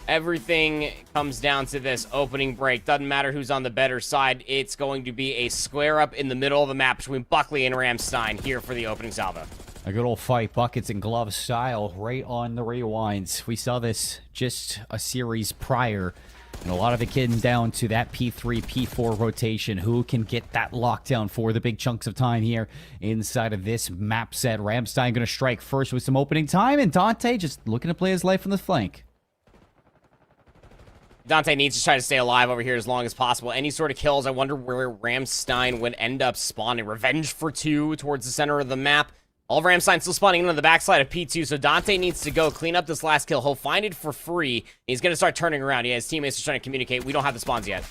Everything comes down to this opening break. Doesn't matter who's on the better side. It's going to be a square up in the middle of the map between Buckley and Ramstein here for the opening salvo. A good old fight, buckets and gloves style, right on the rewinds. We saw this just a series prior, and a lot of it getting down to that P3, P4 rotation. Who can get that lockdown for the big chunks of time here inside of this map set? Ramstein going to strike first with some opening time, and Dante just looking to play his life on the flank. Dante needs to try to stay alive over here as long as possible. Any sort of kills, I wonder where Ramstein would end up spawning. Revenge for 2 towards the center of the map. All of Ramstein still spawning in on the backside of P2, so Dante needs to go clean up this last kill. He'll find it for free. He's going to start turning around. Yeah, his teammates are trying to communicate. We don't have the spawns yet.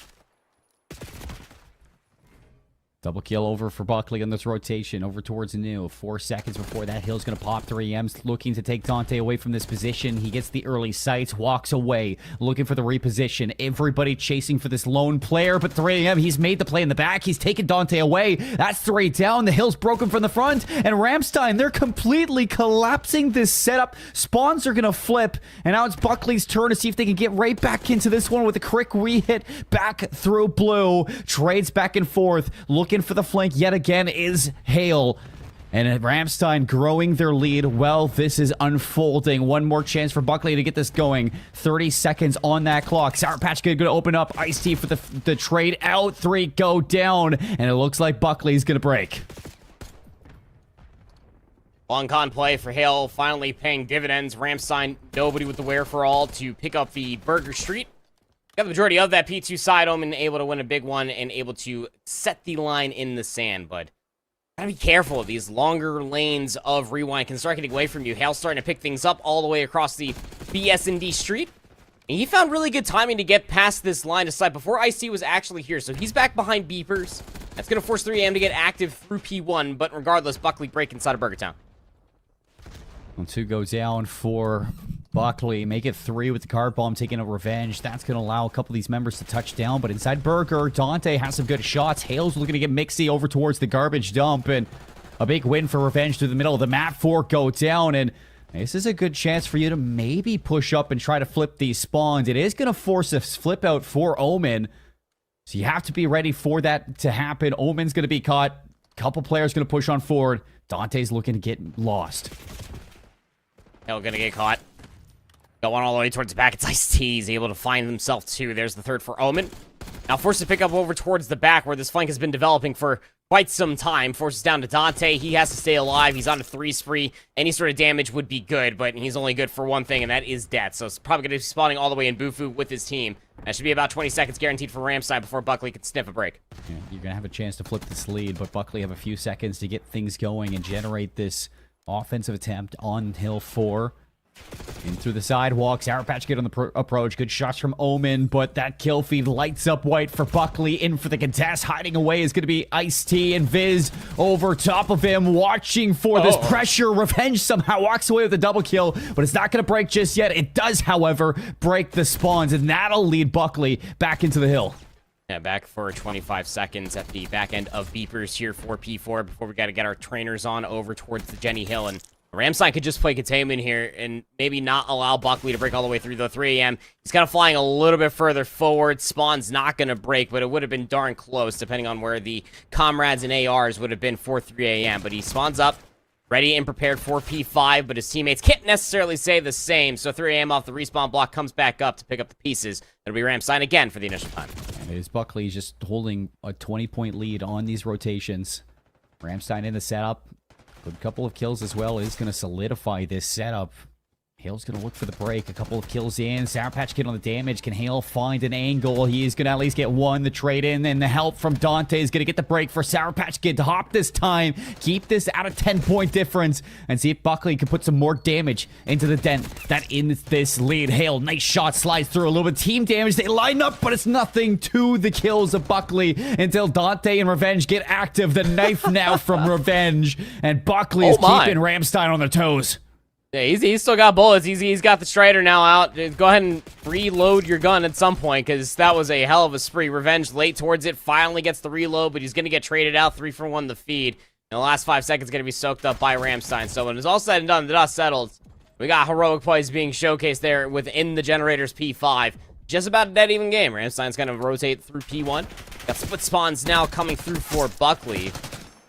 Double kill over for Buckley on this rotation, over towards the new. 4 seconds before that, Hill's going to pop 3Ms, looking to take Dante away from this position. He gets the early sights, walks away, looking for the reposition. Everybody chasing for this lone player, but 3M, he's made the play in the back. He's taken Dante away. That's 3 down. The Hill's broken from the front, and Ramstein, they're completely collapsing this setup. Spawns are going to flip, and now it's Buckley's turn to see if they can get right back into this one with a quick re-hit back through blue. Trades back and forth, looking for the flank yet again is Hale. And Ramstein growing their lead. Well, this is unfolding. One more chance for Buckley to get this going. 30 seconds on that clock. Sour Patch Kid going to open up. Ice-T for the trade out. 3 go down. And it looks like Buckley's going to break. Long con play for Hale, finally paying dividends. Ramstein, nobody with the wherefore-all to pick up the Burger Street. Got the majority of that P2 side, Omen able to win a big one and able to set the line in the sand, but gotta be careful of these longer lanes of rewind can start getting away from you. Hale's starting to pick things up all the way across the BS&D street, and he found really good timing to get past this line of sight before Ice-T was actually here, so he's back behind Beepers. That's gonna force 3AM to get active through P1, but regardless, Buckley break inside of Burger Town. 2 go down for Buckley. Make it 3 with the card bomb taking a revenge. That's going to allow a couple of these members to touch down. But inside Burger, Dante has some good shots. Hale's looking to get Mixie over towards the garbage dump. And a big win for Revenge through the middle of the map. 4 go down. And this is a good chance for you to maybe push up and try to flip these spawns. It is going to force a flip out for Omen. So you have to be ready for that to happen. Omen's going to be caught. Couple players going to push on forward. Dante's looking to get lost. Hale gonna get caught. Going all the way towards the back. It's Ice-T. He's able to find himself too. There's the third for Omen. Now forced to pick up over towards the back where this flank has been developing for quite some time. Forces down to Dante. He has to stay alive. He's on a 3 spree. Any sort of damage would be good, but he's only good for one thing, and that is death. So it's probably going to be spawning all the way in Bufu with his team. That should be about 20 seconds guaranteed for Ramstein before Buckley can sniff a break. Yeah, you're going to have a chance to flip this lead, but Buckley have a few seconds to get things going and generate this offensive attempt on Hill 4. In through the sidewalk, Sour Patch Kid on the approach. Good shots from Omen, but that kill feed lights up white for Buckley. In for the contest. Hiding away is going to be Ice-T, and Viz over top of him, watching for this pressure. Revenge somehow walks away with a double kill, but it's not going to break just yet. It does, however, break the spawns, and that'll lead Buckley back into the hill. Yeah, back for 25 seconds at the back end of Beepers here for P4 before we got to get our trainers on over towards the Jenny Hill. And Ramstein could just play containment here and maybe not allow Buckley to break all the way through the 3 AM. He's kind of flying a little bit further forward. Spawn's not going to break, but it would have been darn close depending on where the comrades and ARs would have been for 3 AM. But he spawns up, ready and prepared for P5, but his teammates can't necessarily say the same. So 3 AM off the respawn block comes back up to pick up the pieces. It'll be Ramstein again for the initial time. And it is Buckley just holding a 20-point lead on these rotations. Ramstein in the setup. Good couple of kills as well is going to solidify this setup. Hale's going to look for the break. A couple of kills in. Sour Patch Kid on the damage. Can Hale find an angle? He is going to at least get one. The trade in, and the help from Dante is going to get the break for Sour Patch Kid to hop this time. Keep this at a 10-point difference and see if Buckley can put some more damage into the dent that in this lead. Hale, nice shot, slides through a little bit. Team damage. They line up, but it's nothing to the kills of Buckley until Dante and Revenge get active. The knife now from Revenge, and Buckley is keeping Ramstein on their toes. Yeah, he's still got bullets. He's got the Strider now out. Go ahead and reload your gun at some point, because that was a hell of a spree. Revenge late towards it, finally gets the reload, but he's going to get traded out. 3 for 1 the feed. And the last 5 seconds going to be soaked up by Ramstein. So when it's all said and done, the dust settles. We got heroic plays being showcased there within the Generators P5. Just about a dead even game. Ramstein's going to rotate through P1. Got split spawns now coming through for Buckley.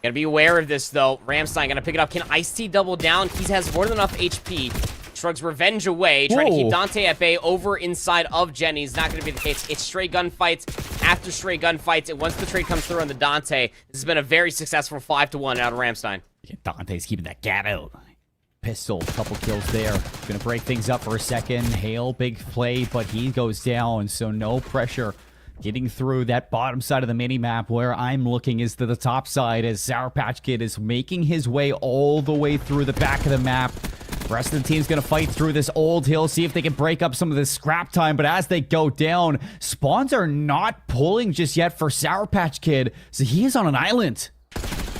Gotta be aware of this, though. Ramstein gonna pick it up. Can Ice-T double down? He has more than enough HP. Shrugs Revenge away, trying to keep Dante at bay over inside of Jenny's. Not gonna be the case. It's straight gunfights after straight gunfights, and once the trade comes through on the Dante, this has been a very successful 5-1 out of Ramstein. Yeah, Dante's keeping that gap out. Pistol, couple kills there. Gonna break things up for a second. Hale, big play, but he goes down, so no pressure. Getting through that bottom side of the mini-map, where I'm looking is to the top side as Sour Patch Kid is making his way all the way through the back of the map. The rest of the team's going to fight through this old hill, see if they can break up some of this scrap time, but as they go down, spawns are not pulling just yet for Sour Patch Kid, so he is on an island.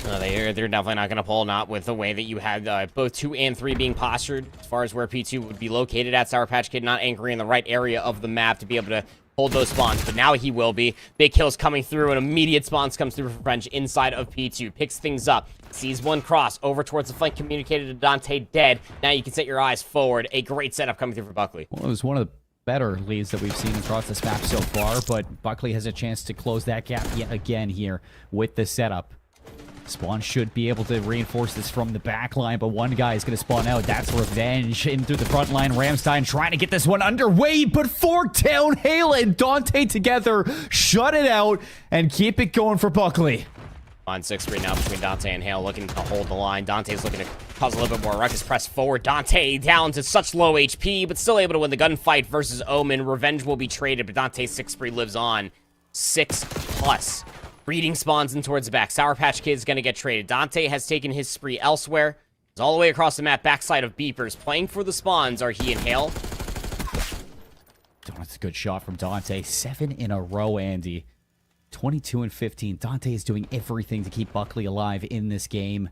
They're definitely not going to pull, not with the way that you had both 2 and 3 being postured, as far as where P2 would be located at. Sour Patch Kid not anchoring in the right area of the map to be able to hold those spawns, but now he will be. Big kills coming through, and immediate spawns comes through for French inside of P2. Picks things up, sees one cross over towards the flank, communicated to Dante, dead. Now you can set your eyes forward. A great setup coming through for Buckley. Well, it was one of the better leads that we've seen across this map so far, but Buckley has a chance to close that gap yet again here with the setup. Spawn should be able to reinforce this from the back line, but one guy is going to spawn out. That's Revenge in through the front line. Ramstein trying to get this one underway, but Fork down. Hale and Dante together shut it out and keep it going for Buckley. On 6-3 now between Dante and Hale, looking to hold the line. Dante's looking to cause a little bit more ruckus. Press forward. Dante down to such low HP, but still able to win the gunfight versus Omen. Revenge will be traded, but Dante's 6-3 lives on. 6+. Breeding spawns in towards the back. Sour Patch Kid's gonna get traded. Dante has taken his spree elsewhere. He's all the way across the map, backside of Beepers. Playing for the spawns are he and Hale. That's a good shot from Dante. 7 in a row, Andy. 22 and 15. Dante is doing everything to keep Buckley alive in this game.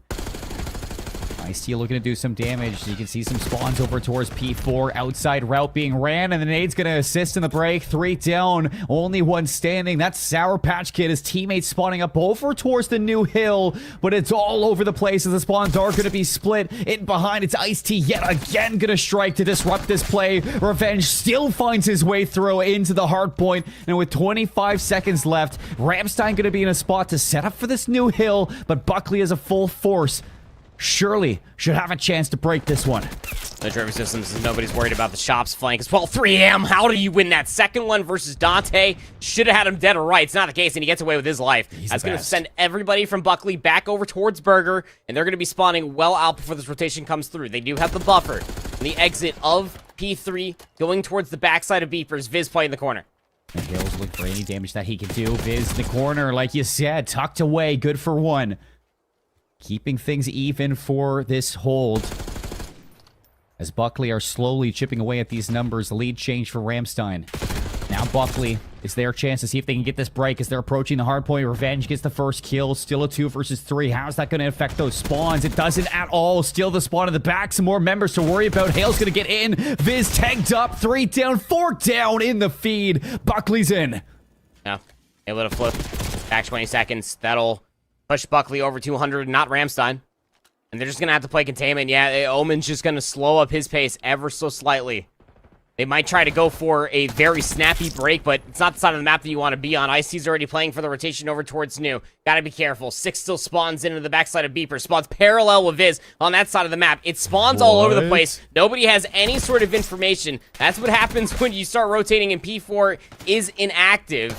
Ice-T looking to do some damage. You can see some spawns over towards P4. Outside route being ran, and the nade's going to assist in the break. 3 down, only 1 standing. That's Sour Patch Kid. His teammates spawning up over towards the new hill, but it's all over the place as the spawns are going to be split. In behind, it's Ice-T yet again going to strike to disrupt this play. Revenge still finds his way through into the hard point, and with 25 seconds left, Ramstein going to be in a spot to set up for this new hill, but Buckley is a full force. Surely should have a chance to break this one. The Driver Systems, nobody's worried about the shop's flank as well. 3M, how do you win that second one versus Dante? Should have had him dead or right. It's not the case, and he gets away with his life. That's going to send everybody from Buckley back over towards Burger, and they're going to be spawning well out before this rotation comes through. They do have the buffer. And the exit of P3 going towards the backside of Beepers. Viz playing the corner. And Hale's looking for any damage that he can do. Viz in the corner, like you said, tucked away. Good for 1. Keeping things even for this hold. As Buckley are slowly chipping away at these numbers, the lead change for Ramstein. Now Buckley, it's their chance to see if they can get this break as they're approaching the hard point. Revenge gets the first kill. Still a 2 versus 3. How's that going to affect those spawns? It doesn't at all. Still the spawn in the back. Some more members to worry about. Hale's going to get in. Viz tagged up. 3 down, 4 down in the feed. Buckley's in. Now, able to flip. Back 20 seconds. That'll push Buckley over 200, not Ramstein. And they're just going to have to play containment. Yeah, Omen's just going to slow up his pace ever so slightly. They might try to go for a very snappy break, but it's not the side of the map that you want to be on. Ice-T's already playing for the rotation over towards New. Gotta be careful. 6 still spawns into the backside of Beeper. Spawns parallel with Viz on that side of the map. It spawns all over the place. Nobody has any sort of information. That's what happens when you start rotating and P4 is inactive.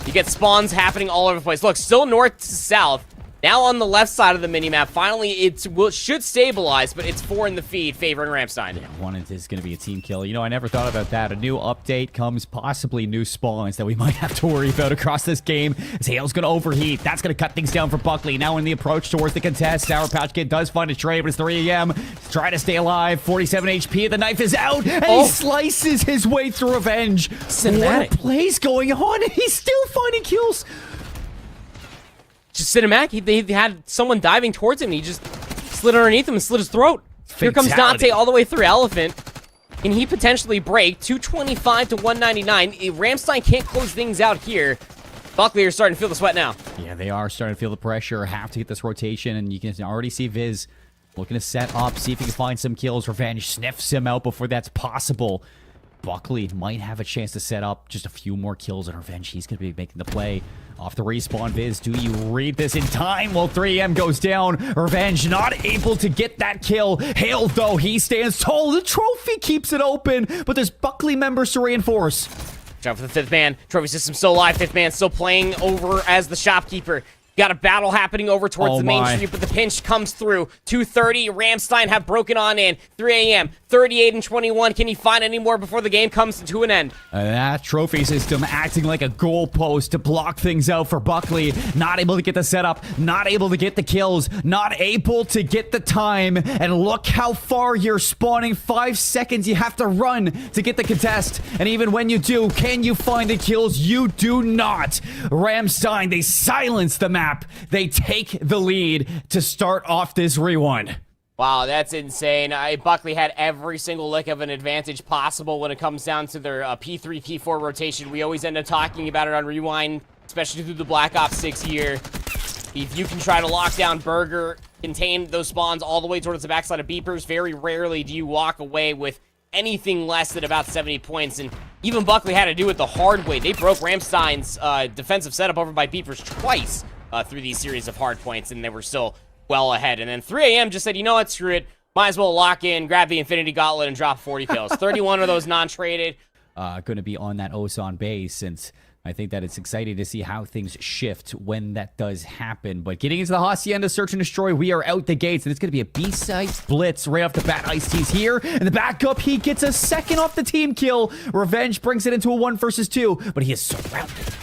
You get spawns happening all over the place. Look, still north to south. Now on the left side of the minimap, finally it should stabilize, but it's 4 in the feed favoring Ramstein. Yeah, 1 is going to be a team kill. You know, I never thought about that. A new update comes, possibly new spawns that we might have to worry about across this game. As Hale's going to overheat. That's going to cut things down for Buckley. Now in the approach towards the contest, Sour Patch Kid does find a trade, but it's 3 AM. Try to stay alive. 47 HP. The knife is out, and he slices his way through Revenge. Cinematic. What plays going on? He's still finding kills. Just cinematic. He had someone diving towards him, and he just slid underneath him and slit his throat. Here comes Dante all the way through Elephant. Can he potentially break? 225 to 199. Ramstein can't close things out here. Buckley are starting to feel the sweat now. Yeah, they are starting to feel the pressure. Have to get this rotation, and you can already see Viz Looking to set up, see if he can find some kills. Revenge sniffs him out before that's possible. Buckley might have a chance to set up just a few more kills, and Revenge, he's going to be making the play. Off the respawn, Viz, do you read this in time? Well, 3AM goes down. Revenge not able to get that kill. Hale, though, he stands tall. The trophy keeps it open, but there's Buckley members to reinforce. Jump for the 5th man. Trophy system still alive. 5th man still playing over as the shopkeeper. Got a battle happening over towards the main street, but the pinch comes through. 2:30, Ramstein have broken on in. 3 a.m., 38 and 21. Can he find any more before the game comes to an end? That trophy system acting like a goalpost to block things out for Buckley. Not able to get the setup, not able to get the kills, not able to get the time. And look how far you're spawning. 5 seconds you have to run to get the contest. And even when you do, can you find the kills? You do not. Ramstein, they silence the map. They take the lead to start off this rewind. Wow, that's insane. Buckley had every single lick of an advantage possible when it comes down to their P3, P4 rotation. We always end up talking about it on Rewind, especially through the Black Ops 6 year. If you can try to lock down Burger, contain those spawns all the way towards the backside of Beepers, very rarely do you walk away with anything less than about 70 points. And even Buckley had to do it the hard way. They broke Ramstein's defensive setup over by Beepers twice through these series of hard points, and they were still well ahead. And then 3 a.m. just said, you know what, screw it. Might as well lock in, grab the Infinity Gauntlet, and drop 40 kills. 31 of those non-traded. Going to be on that Osan base, since I think that it's exciting to see how things shift when that does happen. But getting into the Hacienda Search and Destroy, we are out the gates, and it's going to be a B-side blitz right off the bat. Ice-T's here, and the backup, he gets a second off the team kill. Revenge brings it into a 1 versus 2, but he is surrounded.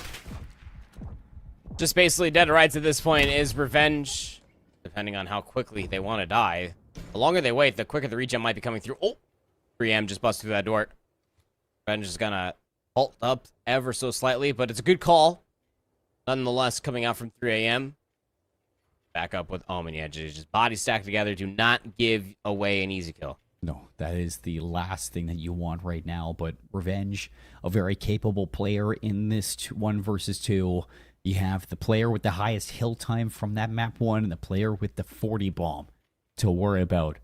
Just basically dead to rights at this point is Revenge, depending on how quickly they want to die. The longer they wait, the quicker the regen might be coming through. Oh, 3M just busted through that door. Revenge is going to halt up ever so slightly, but it's a good call. Nonetheless, coming out from 3 a.m. Back up with Omen. Yeah, just body stacked together. Do not give away an easy kill. No, that is the last thing that you want right now, but Revenge, a very capable player in this 1 versus 2. You have the player with the highest hill time from that map 1 and the player with the 40 bomb to worry about.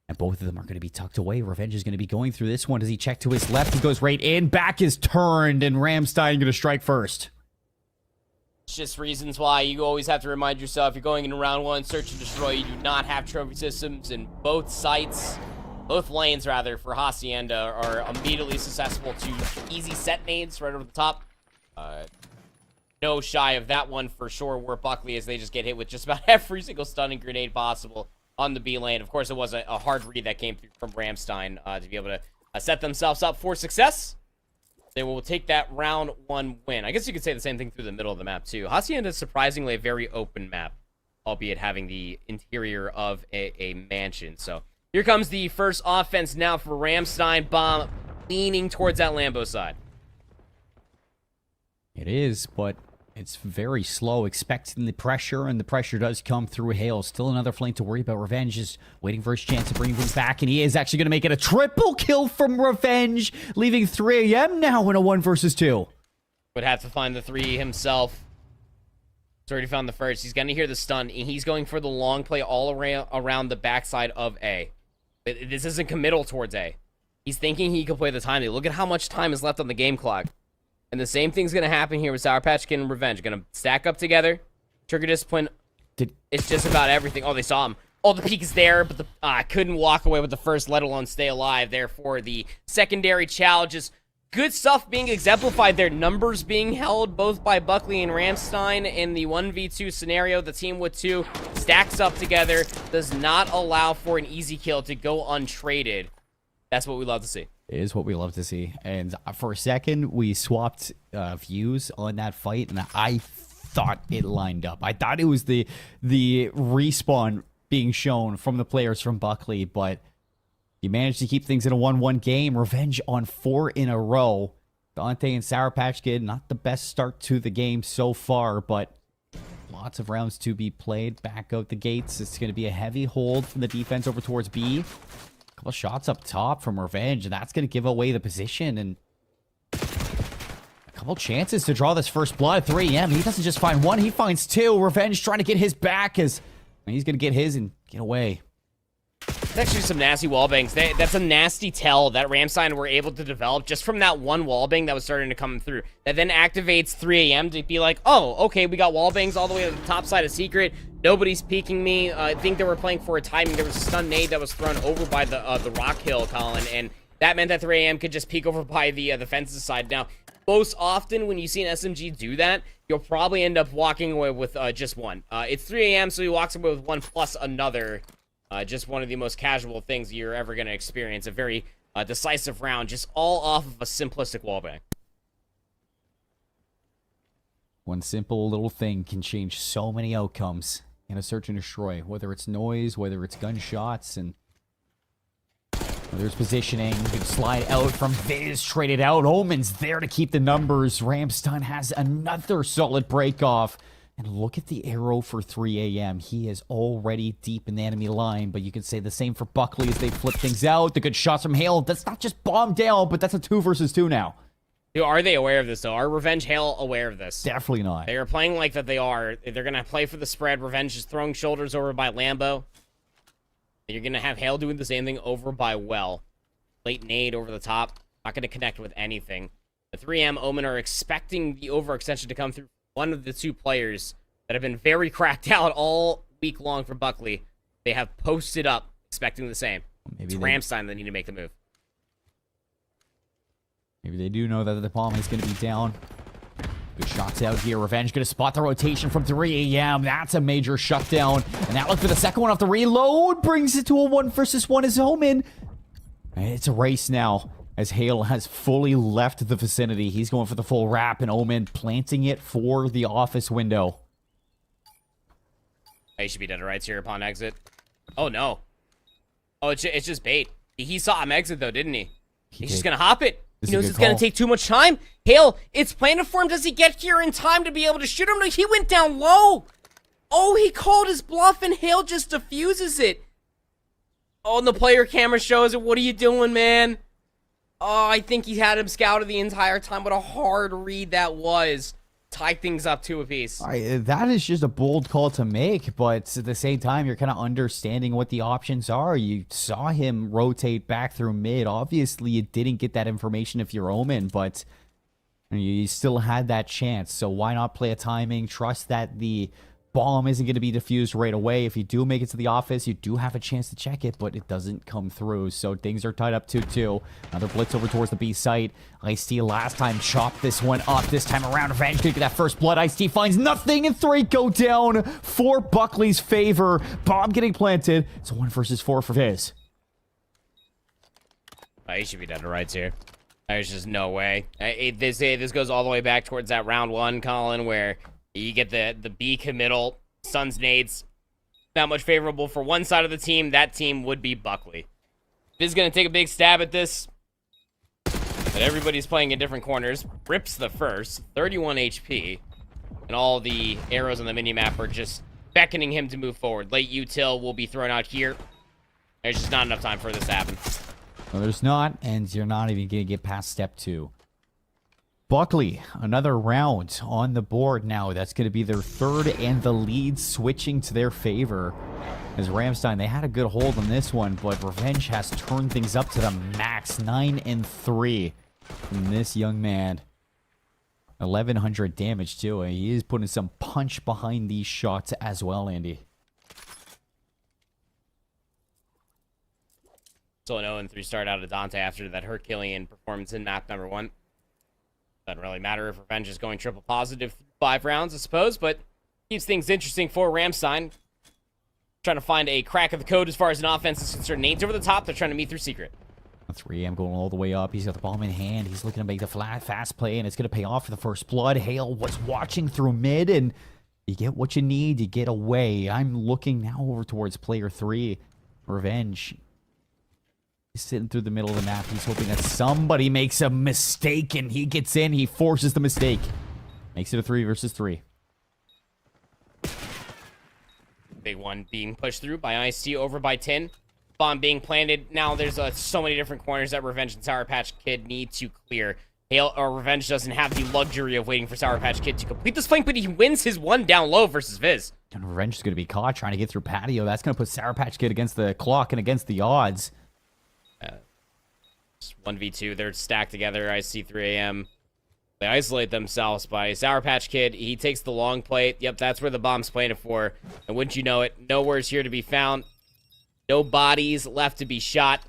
And both of them are going to be tucked away. Revenge is going to be going through this one. Does he check to his left? He goes right in. Back is turned, and Ramstein going to strike first. It's just reasons why you always have to remind yourself, you're going into round 1, search and destroy. You do not have trophy systems in both sites. Both lanes, rather, for Hacienda are immediately susceptible to easy set nades right over the top. No shy of that one for sure, where Buckley, as they just get hit with just about every single stunning grenade possible on the B lane. Of course, it was a hard read that came through from Ramstein to be able to set themselves up for success. They will take that round 1 win. I guess you could say the same thing through the middle of the map, too. Hacienda is surprisingly a very open map, albeit having the interior of a mansion. So here comes the first offense now for Ramstein. Bomb leaning towards that Lambo side. It is, but it's very slow, expecting the pressure, and the pressure does come through Hale. Still another flank to worry about. Revenge is waiting for his chance to bring things back, and he is actually going to make it a triple kill from Revenge, leaving 3 a.m. now in a 1 versus 2. Would have to find the 3 himself. He's already found the first. He's going to hear the stun, and he's going for the long play all around the backside of A. This isn't committal towards A. He's thinking he can play the time. Look at how much time is left on the game clock. And the same thing's going to happen here with Sour Patch Kid and Revenge. Going to stack up together. Trigger Discipline. It's just about everything. Oh, they saw him. Oh, the peak is there, but couldn't walk away with the first, let alone stay alive. Therefore, the secondary challenges. Good stuff being exemplified there. Numbers being held both by Buckley and Ramstein in the 1v2 scenario. The team with 2 stacks up together. Does not allow for an easy kill to go untraded. That's what we love to see. It is what we love to see. And for a second, we swapped views on that fight, and I thought it lined up. I thought it was the respawn being shown from the players from Buckley, but you managed to keep things in a 1-1 game. Revenge on 4 in a row. Dante and Sour Patch Kid, not the best start to the game so far, but lots of rounds to be played. Back out the gates. It's going to be a heavy hold from the defense over towards B. Couple shots up top from Revenge, and that's going to give away the position, and a couple chances to draw this first blood at 3 a.m. He doesn't just find 1, he finds 2. Revenge trying to get his back as he's going to get his and get away. It's actually some nasty wallbangs. That's a nasty tell that Ramstein were able to develop just from that one wallbang that was starting to come through. That then activates 3 a.m. to be like, oh, okay, we got wallbangs all the way to the top side of Secret. Nobody's peeking me. I think they were playing for a timing. There was a stun nade that was thrown over by the rock hill, Colin, and that meant that 3 a.m. could just peek over by the fences side. Now, most often when you see an SMG do that, you'll probably end up walking away with just one. It's 3 a.m., so he walks away with one plus another. Just one of the most casual things you're ever going to experience. A very decisive round, just all off of a simplistic wallbang. One simple little thing can change so many outcomes in a search and destroy, whether it's noise, whether it's gunshots, and whether it's positioning. You can slide out from Viz, trade it out. Omen's there to keep the numbers. Ramstein has another solid break off. And look at the arrow for 3 a.m. He is already deep in the enemy line, but you can say the same for Buckley as they flip things out. The good shots from Hale. That's not just bomb down, but that's a 2 versus 2 now. Are they aware of this, though? Are Revenge Hale aware of this? Definitely not. They are playing like that they are. They're going to play for the spread. Revenge is throwing shoulders over by Lambo. You're going to have Hale doing the same thing over by Well. Late nade over the top. Not going to connect with anything. The 3M Omen are expecting the overextension to come through one of the 2 players that have been very cracked out all week long for Buckley. They have posted up expecting the same. Maybe it's Ramstein that need to make the move. Maybe they do know that the bomb is going to be down. Good shots out here. Revenge going to spot the rotation from 3 a.m. That's a major shutdown. And now look for the second one off the reload. Brings it to a 1 versus 1 as Omen. And it's a race now, as Hale has fully left the vicinity. He's going for the full wrap, and Omen planting it for the office window. He should be dead to rights here upon exit. Oh, no. Oh, it's just bait. He saw him exit, though, didn't he? He's just going to hop it. He knows it's going to take too much time. Hale, it's planted for him. Does he get here in time to be able to shoot him? No, he went down low. Oh, he called his bluff, and Hale just diffuses it. Oh, and the player camera shows it. What are you doing, man? Oh, I think he had him scouted the entire time. What a hard read that was. Tied things up 2 apiece. That is just a bold call to make, but at the same time, you're kind of understanding what the options are. You saw him rotate back through mid. Obviously, you didn't get that information if you're Omen, but you still had that chance. So why not play a timing? Trust that the bomb isn't going to be defused right away. If you do make it to the office, you do have a chance to check it, but it doesn't come through. So things are tied up 2-2. Another blitz over towards the B site. Ice-T last time chopped this one up. This time around, Revenge could get that first blood. Ice-T finds nothing, and 3 go down for Buckley's favor. Bomb getting planted. It's a 1 versus 4 for Viz. He should be dead to rights here. There's just no way. This goes all the way back towards that round 1, Colin, where you get the B committal, Suns nades. Not much favorable for one side of the team. That team would be Buckley. Viz is going to take a big stab at this. But everybody's playing in different corners. Rips the first, 31 HP. And all the arrows on the minimap are just beckoning him to move forward. Late util will be thrown out here. There's just not enough time for this to happen. Well, there's not, and you're not even going to get past step 2. Buckley, another round on the board now. That's going to be their 3rd, and the lead switching to their favor. As Ramstein, they had a good hold on this one, but Revenge has turned things up to the max. 9-3 from this young man. 1,100 damage, too. He is putting some punch behind these shots as well, Andy. Still an 0-3 start out of Dante after that Herculean performance in map number 1. Doesn't really matter if Revenge is going triple positive 5 rounds, I suppose, but keeps things interesting for Ramstein. Trying to find a crack of the code as far as an offense is concerned. Nades over the top. They're trying to meet through Secret. 3M going all the way up. He's got the bomb in hand. He's looking to make the fast play, and it's going to pay off for the first blood. Hale was watching through mid, and you get what you need. You get away. I'm looking now over towards player 3. Revenge. He's sitting through the middle of the map. He's hoping that somebody makes a mistake, and he gets in. He forces the mistake. Makes it a 3 versus 3. Big one being pushed through by Ice-T over by 10. Bomb being planted. Now there's so many different corners that Revenge and Sour Patch Kid need to clear. Hail or Revenge doesn't have the luxury of waiting for Sour Patch Kid to complete this flank, but he wins his one down low versus Viz. And Revenge is going to be caught trying to get through patio. That's going to put Sour Patch Kid against the clock and against the odds. 1v2, they're stacked together. I see 3 a.m. They isolate themselves by Sour Patch Kid. He takes the long play. Yep, that's where the bomb's planted for. And wouldn't you know it, nowhere's here to be found. No bodies left to be shot.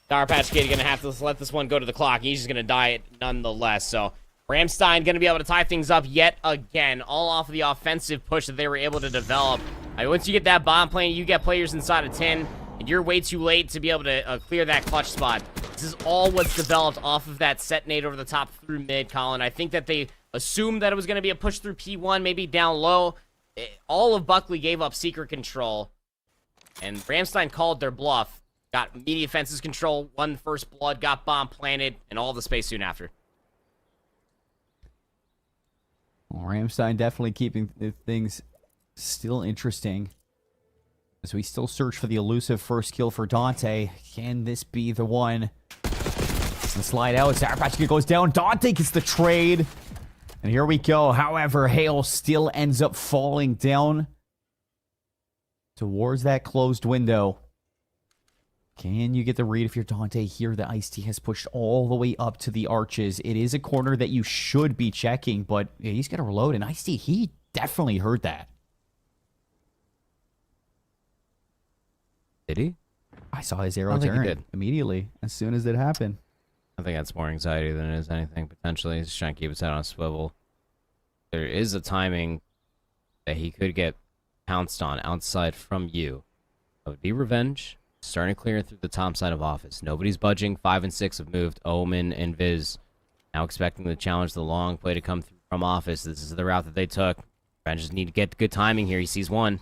Sour Patch Kid going to have to let this one go to the clock. He's just going to die nonetheless. So Ramstein going to be able to tie things up yet again, all off of the offensive push that they were able to develop. Once you get that bomb plane, you get players inside of 10, and you're way too late to be able to clear that clutch spot. This is all what's developed off of that set nade over the top through mid, Colin. I think that they assumed that it was going to be a push through P1, maybe down low. All of Buckley gave up secret control, and Ramstein called their bluff. Got immediate fences control, won first blood, got bomb planted, and all the space soon after. Well, Ramstein definitely keeping things still interesting. As we still search for the elusive first kill for Dante. Can this be the one? And slide out. Sour Patch Kid goes down. Dante gets the trade. And here we go. However, Hale still ends up falling down towards that closed window. Can you get the read if you're Dante here? The Ice-T has pushed all the way up to the arches. It is a corner that you should be checking, but he's going to reload. And Ice-T, he definitely heard that. Did he? I saw his arrow turn immediately as soon as it happened. I think that's more anxiety than it is anything, potentially. He's just trying to keep his head on a swivel. There is a timing that he could get pounced on outside from you. That would be Revenge. Starting to clear through the top side of office. Nobody's budging. 5 and 6 have moved. Omen and Viz now expecting the challenge, the long play to come through from office. This is the route that they took. Revenge just need to get good timing here. He sees one.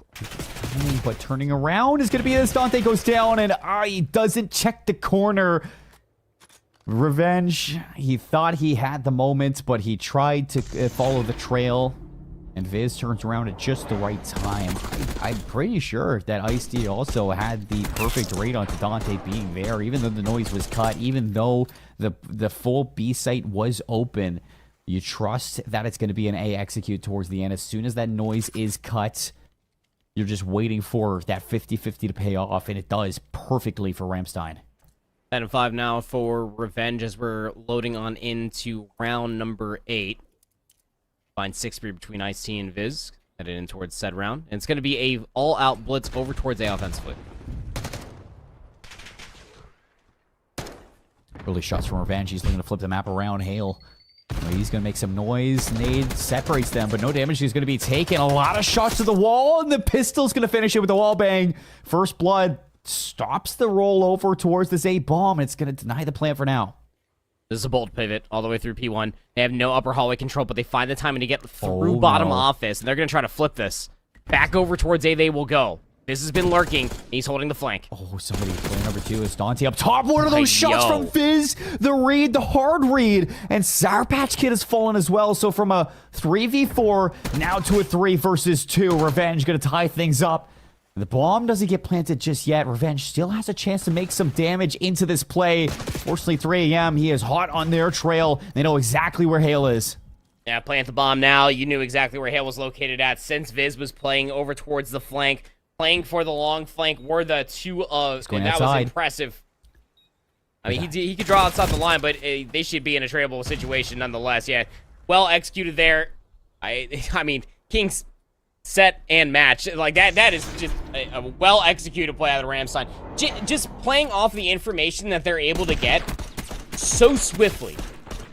But turning around is going to be as Dante goes down, and he doesn't check the corner. Revenge, he thought he had the moment, but he tried to follow the trail. And Viz turns around at just the right time. I'm pretty sure that Ice-T also had the perfect rate onto Dante being there, even though the noise was cut, even though the full B site was open. You trust that it's going to be an A execute towards the end. As soon as that noise is cut, you're just waiting for that 50-50 to pay off, and it does perfectly for Ramstein. 10 and 5 now for Revenge as we're loading on into round number 8. Find 6-3 between Ice-T and Viz. Headed in towards said round. And it's going to be a all-out blitz over towards A offensively. Early shots from Revenge. He's looking to flip the map around. Hale. He's going to make some noise. Nade separates them, but no damage is going to be taken. A lot of shots to the wall, and the pistol's going to finish it with the wall bang. First blood stops the roll over towards this A bomb. It's going to deny the plant for now. This is a bold pivot all the way through P1. They have no upper hallway control, but they find the timing to get through bottom office, and they're going to try to flip this. Back over towards A they will go. This has been lurking. He's holding the flank. Oh, somebody playing number 2 is Dante up top. One of those shots from Viz. The read, the hard read. And Sour Patch Kid has fallen as well. So from a 3v4 now to a 3 versus 2. Revenge going to tie things up. The bomb doesn't get planted just yet. Revenge still has a chance to make some damage into this play. Fortunately, 3 a.m. He is hot on their trail. They know exactly where Hale is. Yeah, plant the bomb now. You knew exactly where Hale was located at since Viz was playing over towards the flank. Playing for the long flank were the two of... And that was impressive. I mean, he could draw outside the line, but they should be in a tradable situation nonetheless. Yeah, well executed there. I mean, King's... set and match like that is just a well executed play out of Ramstein. Just playing off the information that they're able to get so swiftly.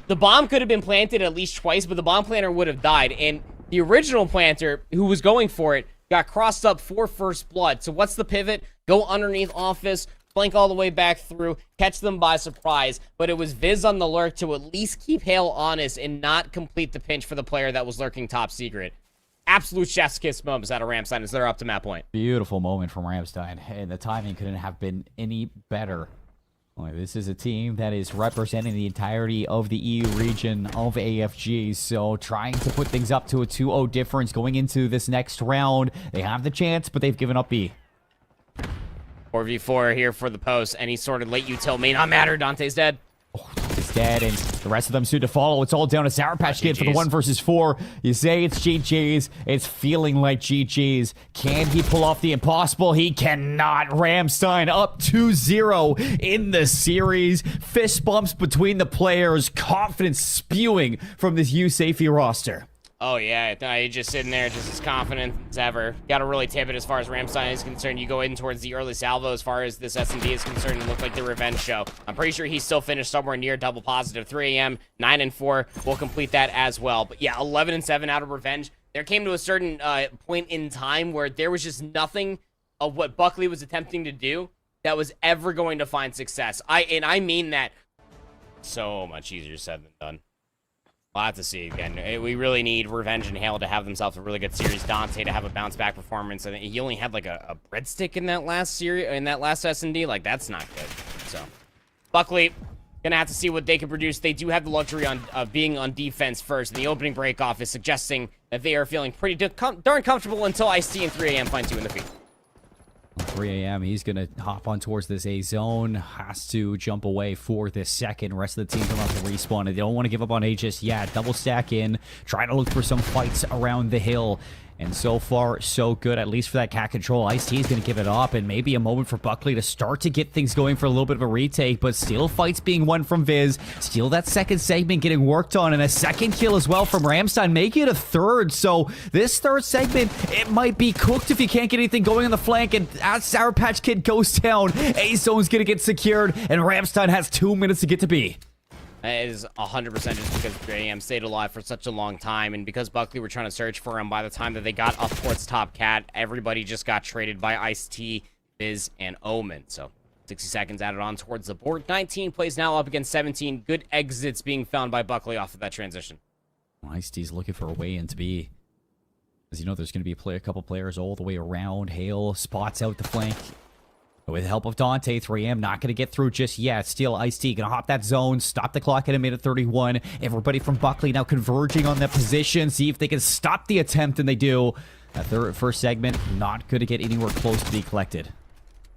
The bomb could have been planted at least twice, but the bomb planter would have died, and the original planter who was going for it got crossed up for first blood. So what's the pivot? Go underneath office, flank all the way back through, catch them by surprise. But it was Viz on the lurk to at least keep Hale honest and not complete the pinch for the player that was lurking top secret. Absolute chef's kiss moments out of Ramstein as they're up to map point. Beautiful moment from Ramstein, and the timing couldn't have been any better. This is a team that is representing the entirety of the EU region of AFG, so trying to put things up to a 2-0 difference going into this next round. They have the chance, but they've given up B. 4v4 here for the post. Any sort of late util may not matter. Dante's dead. Oh, Dante's dead, and the rest of them soon to follow. It's all down to Sour Patch Kid for the 1 versus 4. You say it's GG's. It's feeling like GG's. Can he pull off the impossible? He cannot. Ramstein up 2-0 in the series. Fist bumps between the players. Confidence spewing from this USAFE roster. Oh, yeah. No, you're just sitting there just as confident as ever. Got to really tip it as far as Ramstein is concerned. You go in towards the early salvo as far as this SFB is concerned. It looked like the revenge show. I'm pretty sure he still finished somewhere near double positive. 3 a.m., 9-4. We'll complete that as well. But yeah, 11-7 out of revenge. There came to a certain point in time where there was just nothing of what Buckley was attempting to do that was ever going to find success. I mean that so much easier said than done. We'll have to see again. We really need Revenge and Hale to have themselves a really good series. Dante to have a bounce back performance. I think he only had like a breadstick in that last series, in that last S&D. Like, that's not good. So, Buckley gonna have to see what they can produce. They do have the luxury of being on defense first, and the opening break-off is suggesting that they are feeling pretty darn comfortable until Ice-T and 3 a.m. find 2 in the feet. 3 a.m. He's going to hop on towards this A zone. Has to jump away for this second. Rest of the team come out to respawn. They don't want to give up on A just yet. Double stack in. Trying to look for some fights around the hill. And so far, so good, at least for that cat control. Ice-T is going to give it up, and maybe a moment for Buckley to start to get things going for a little bit of a retake, but still fights being won from Viz. Still that second segment getting worked on, and a second kill as well from Ramstein, making it a third. So this third segment, it might be cooked if you can't get anything going on the flank, and as Sour Patch Kid goes down, A-Zone's going to get secured, and Ramstein has 2 minutes to get to B. It is 100% just because 3am stayed alive for such a long time, and because Buckley were trying to search for him. By the time that they got up towards top cat, everybody just got traded by Ice-T, Viz, and Omen. So 60 seconds added on towards the board. 19 plays now up against 17. Good exits being found by Buckley off of that transition. Ice-T's looking for a way into B. As you know, there's going to be a couple players all the way around. Hale spots out the flank. With the help of Dante, 3am not going to get through just yet. Still, Ice-T going to hop that zone, stop the clock at a minute 31. Everybody from Buckley now converging on that position, see if they can stop the attempt, and they do. That first segment, not going to get anywhere close to be collected.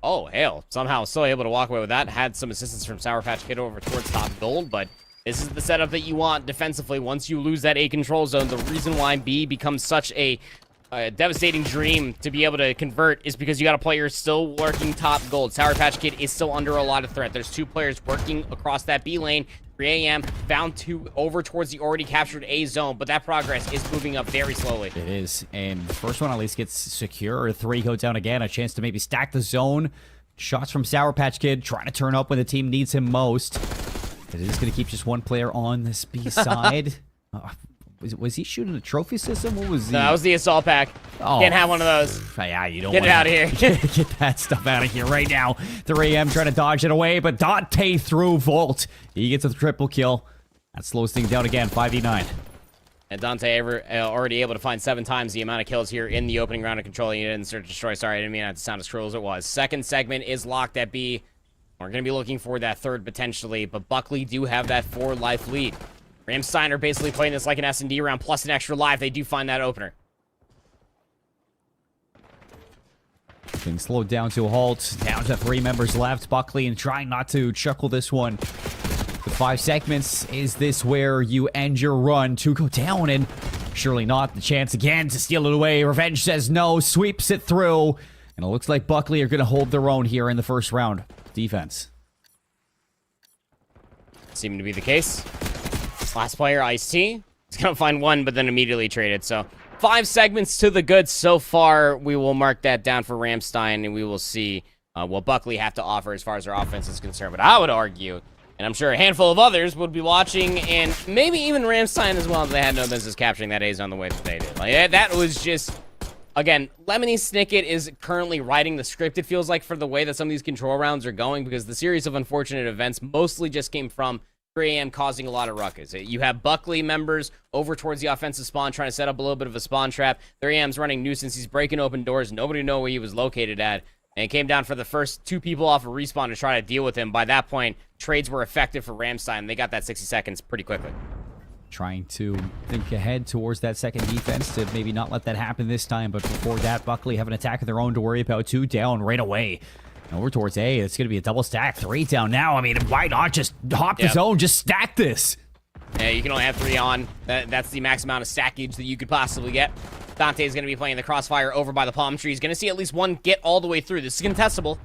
Oh, Hale somehow still able to walk away with that. Had some assistance from Sour Patch Kid over towards top gold, but this is the setup that you want defensively. Once you lose that A control zone, the reason why B becomes such a devastating dream to be able to convert is because you got a player still working top gold. Sour Patch Kid is still under a lot of threat. There's 2 players working across that B lane. 3am found 2 over towards the already captured A zone, but that progress is moving up very slowly. It is, and the first one at least gets secure. 3 go down again, a chance to maybe stack the zone. Shots from Sour Patch Kid, trying to turn up when the team needs him most. But it is going to keep just 1 player on this B side. Was he shooting a trophy system? What was he? No, that was the assault pack. Oh, can't have one of those. Yeah, you don't get it out of here. Get that stuff out of here right now. 3am trying to dodge it away, but Dante through Volt. He gets a triple kill. That slows things down again, 5v9. And Dante already able to find 7 times the amount of kills here in the opening round of controlling unit and search and destroy. Sorry, I didn't mean that to sound as cruel as it was. Second segment is locked at B. We're going to be looking for that third potentially, but Buckley do have that 4-life lead. Ramstein are basically playing this like an S&D round plus an extra life. They do find that opener. Things slowed down to a halt. Down to 3 members left. Buckley and trying not to chuckle this one. With 5 segments, is this where you end your run? 2 go down, and surely not. The chance again to steal it away. Revenge says no, sweeps it through. And it looks like Buckley are going to hold their own here in the first round. Defense. Seeming to be the case. Last player, Ice-T. He's going to find 1, but then immediately traded. So 5 segments to the good so far. We will mark that down for Ramstein, and we will see what Buckley have to offer as far as their offense is concerned. But I would argue, and I'm sure a handful of others would be watching, and maybe even Ramstein as well, if they had no business capturing that A's on the way that they did. Like, that was just, again, Lemony Snicket is currently writing the script, it feels like, for the way that some of these control rounds are going, because the series of unfortunate events mostly just came from 3am causing a lot of ruckus. You have Buckley members over towards the offensive spawn trying to set up a little bit of a spawn trap. 3am's running nuisance. He's breaking open doors. Nobody knew where he was located at. And it came down for the first 2 people off of respawn to try to deal with him. By that point, trades were effective for Ramstein. They got that 60 seconds pretty quickly. Trying to think ahead towards that second defense to maybe not let that happen this time. But before that, Buckley have an attack of their own to worry about. 2 down right away. Over towards A. It's going to be a double stack. 3 down now. I mean, why not just hop the Yep. zone? Just stack this. Yeah, you can only have 3 on. That's the max amount of stackage that you could possibly get. Dante is going to be playing the crossfire over by the palm tree. He's going to see at least one get all the way through. This is contestable.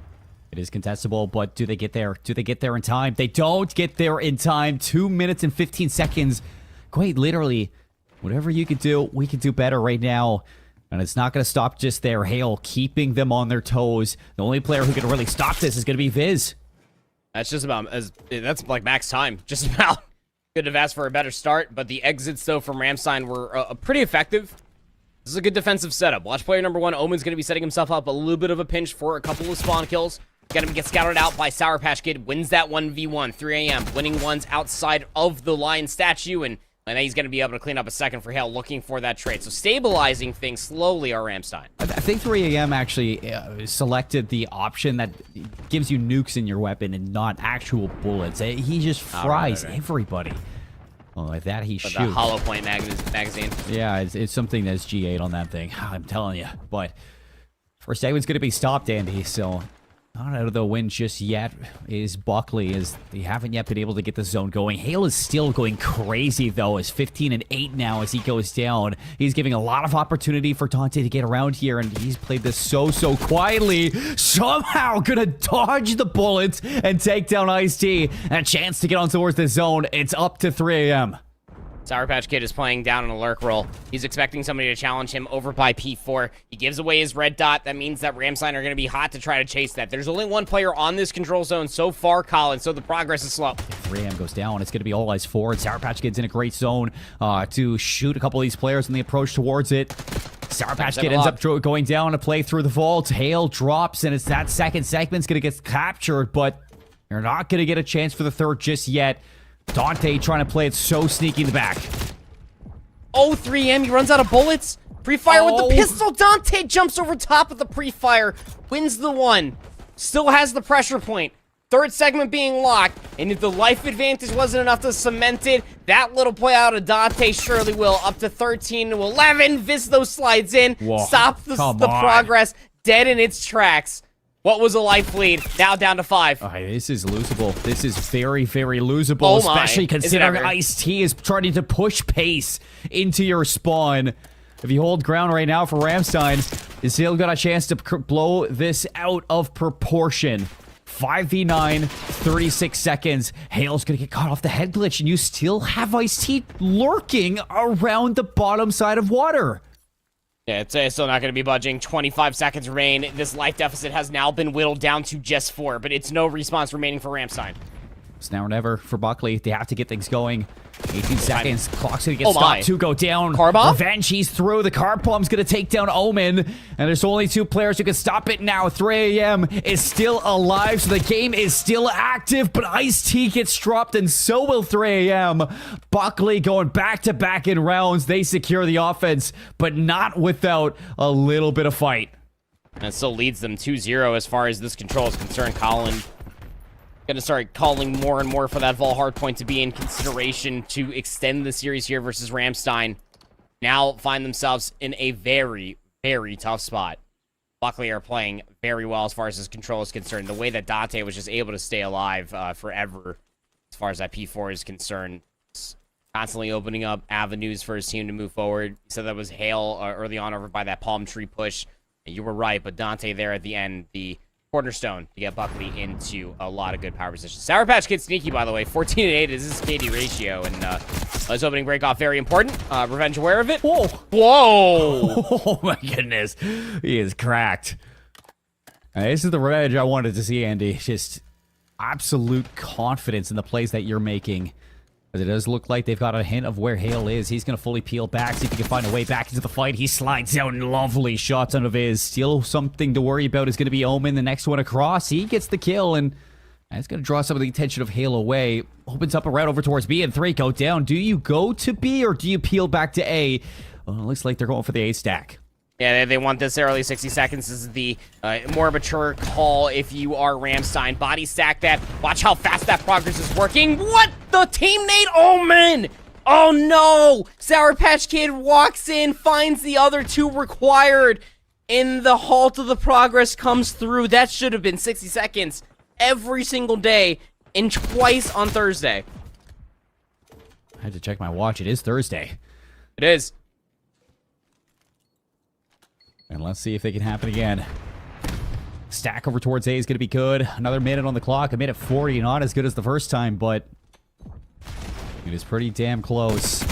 It is contestable, but do they get there? Do they get there in time? They don't get there in time. 2 minutes and 15 seconds. Quite literally, whatever you could do, we can do better right now. And it's not going to stop just there. Hale keeping them on their toes. The only player who can really stop this is going to be Viz. That's just about, that's like max time. Just about. Could have asked for a better start, but the exits, though, from Ramstein were pretty effective. This is a good defensive setup. Watch player number 1. Omen's going to be setting himself up a little bit of a pinch for a couple of spawn kills. Got him get scouted out by Sour Patch Kid. Wins that 1v1. 3 a.m. Winning ones outside of the lion statue, and then he's going to be able to clean up a second for Hale, looking for that trade. So stabilizing things slowly are Ramstein. I think 3 a.m. actually selected the option that gives you nukes in your weapon and not actual bullets. He just fries everybody. Oh, like that he shoots. The hollow point magazine. Yeah, it's something that's G8 on that thing. I'm telling you. But first segment's going to be stopped, Andy, so not out of the win just yet is Buckley, as they haven't yet been able to get the zone going. Hale is still going crazy, though, as 15-8 now as he goes down. He's giving a lot of opportunity for Dante to get around here, and he's played this so quietly. Somehow gonna dodge the bullets and take down Ice-T. And a chance to get on towards the zone. It's up to 3 a.m. Sour Patch Kid is playing down in a lurk roll. He's expecting somebody to challenge him over by P4. He gives away his red dot. That means that Ramstein are going to be hot to try to chase that. There's only one player on this control zone so far, Colin, so the progress is slow. 3M goes down. It's going to be all eyes forward. Sour Patch Kid's in a great zone to shoot a couple of these players in the approach towards it. Sour Patch Kid ends up going down to play through the vault. Hale drops, and it's that second segment's going to get captured, but you're not going to get a chance for the third just yet. Dante trying to play it so sneaky in the back. Oh, 3M, he runs out of bullets. Pre-fire with the pistol. Dante jumps over top of the pre-fire, wins the one. Still has the pressure point. Third segment being locked, and if the life advantage wasn't enough to cement it, that little play out of Dante surely will. Up to 13-11. Vizdo slides in. Whoa, Stop the progress. Dead in its tracks. What was a life lead? Now down to 5. This is losable. This is very losable, especially considering Ice-T is trying to push pace into your spawn. If you hold ground right now for Ramstein, you still got a chance to blow this out of proportion. 5v9, 36 seconds. Hale's gonna get caught off the head glitch, and you still have Ice-T lurking around the bottom side of water. Yeah, it's still not going to be budging. 25 seconds remain. This life deficit has now been whittled down to just 4, but it's no response remaining for Ramstein. It's now or never for Buckley. They have to get things going. 18 seconds. Clock's going to get stopped. 2 go down. Car bomb? Revenge, he's through. The car bomb's going to take down Omen. And there's only 2 players who can stop it now. 3 a.m. is still alive, so the game is still active. But Ice-T gets dropped, and so will 3 a.m. Buckley going back-to-back in rounds. They secure the offense, but not without a little bit of fight. And it still leads them 2-0 as far as this control is concerned. Colin going to start calling more and more for that Vol hardpoint to be in consideration to extend the series here versus Ramstein. Now find themselves in a very tough spot. Buckley are playing very well as far as his control is concerned. The way that Dante was just able to stay alive forever as far as that P4 is concerned. Constantly opening up avenues for his team to move forward. He said that was Hale early on over by that palm tree push. And you were right, but Dante there at the end, the cornerstone to get Buckley into a lot of good power positions. Sour Patch Kid sneaky, by the way. 14-8 is his KD ratio, and his opening break-off very important. Revenge aware of it. Whoa. Whoa. Oh, my goodness. He is cracked. This is the Revenge I wanted to see, Andy. Just absolute confidence in the plays that you're making. As it does look like they've got a hint of where Hale is. He's going to fully peel back, see if he can find a way back into the fight. He slides down lovely shots out of his. Still something to worry about is going to be Omen, the next one across. He gets the kill, and it's going to draw some of the attention of Hale away. Opens up a route over towards B, and 3 go down. Do you go to B, or do you peel back to A? Well, it looks like they're going for the A stack. Yeah, they want this early 60 seconds. This is the more mature call if you are Ramstein. Body stack that. Watch how fast that progress is working. What? The teammate Omen! Oh no! Sour Patch Kid walks in, finds the other 2 required. And the halt of the progress comes through. That should have been 60 seconds every single day and twice on Thursday. I had to check my watch. It is Thursday. It is. And let's see if they can happen again. Stack over towards A is going to be good. Another minute on the clock. A minute 40. Not as good as the first time, but it is pretty damn close.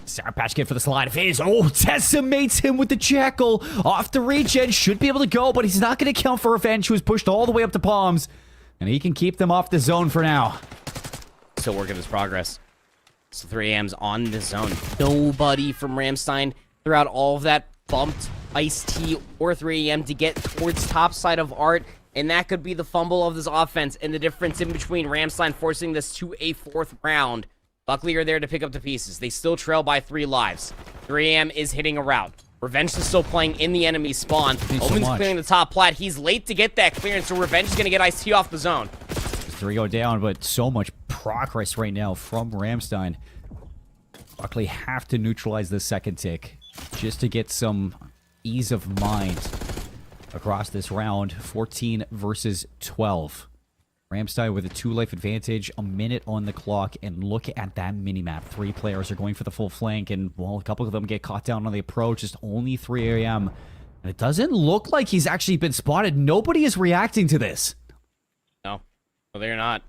Sour Patch Kid for the slide of his. Oh, decimates him with the Jackal. Off the regen. Should be able to go, but he's not going to count for Revenge, who was pushed all the way up to Palms. And he can keep them off the zone for now. Still working his progress. So 3AM's on the zone. Nobody from Ramstein throughout all of that bumped Ice-T or 3AM to get towards top side of Art. And that could be the fumble of this offense and the difference in between Ramstein forcing this to a 4th round. Buckley are there to pick up the pieces. They still trail by 3 lives. 3AM is hitting a route. Revenge is still playing in the enemy spawn. Omen's clearing the top plat. He's late to get that clearance, so Revenge is going to get Ice-T off the zone. 3 go down, but so much progress right now from Ramstein. Buckley have to neutralize the second tick just to get some ease of mind across this round. 14 versus 12. Ramstein with a 2-life advantage, a minute on the clock, and look at that minimap. 3 players are going for the full flank, and, well, a couple of them get caught down on the approach. Just only 3AM. And it doesn't look like he's actually been spotted. Nobody is reacting to this. No, they're not.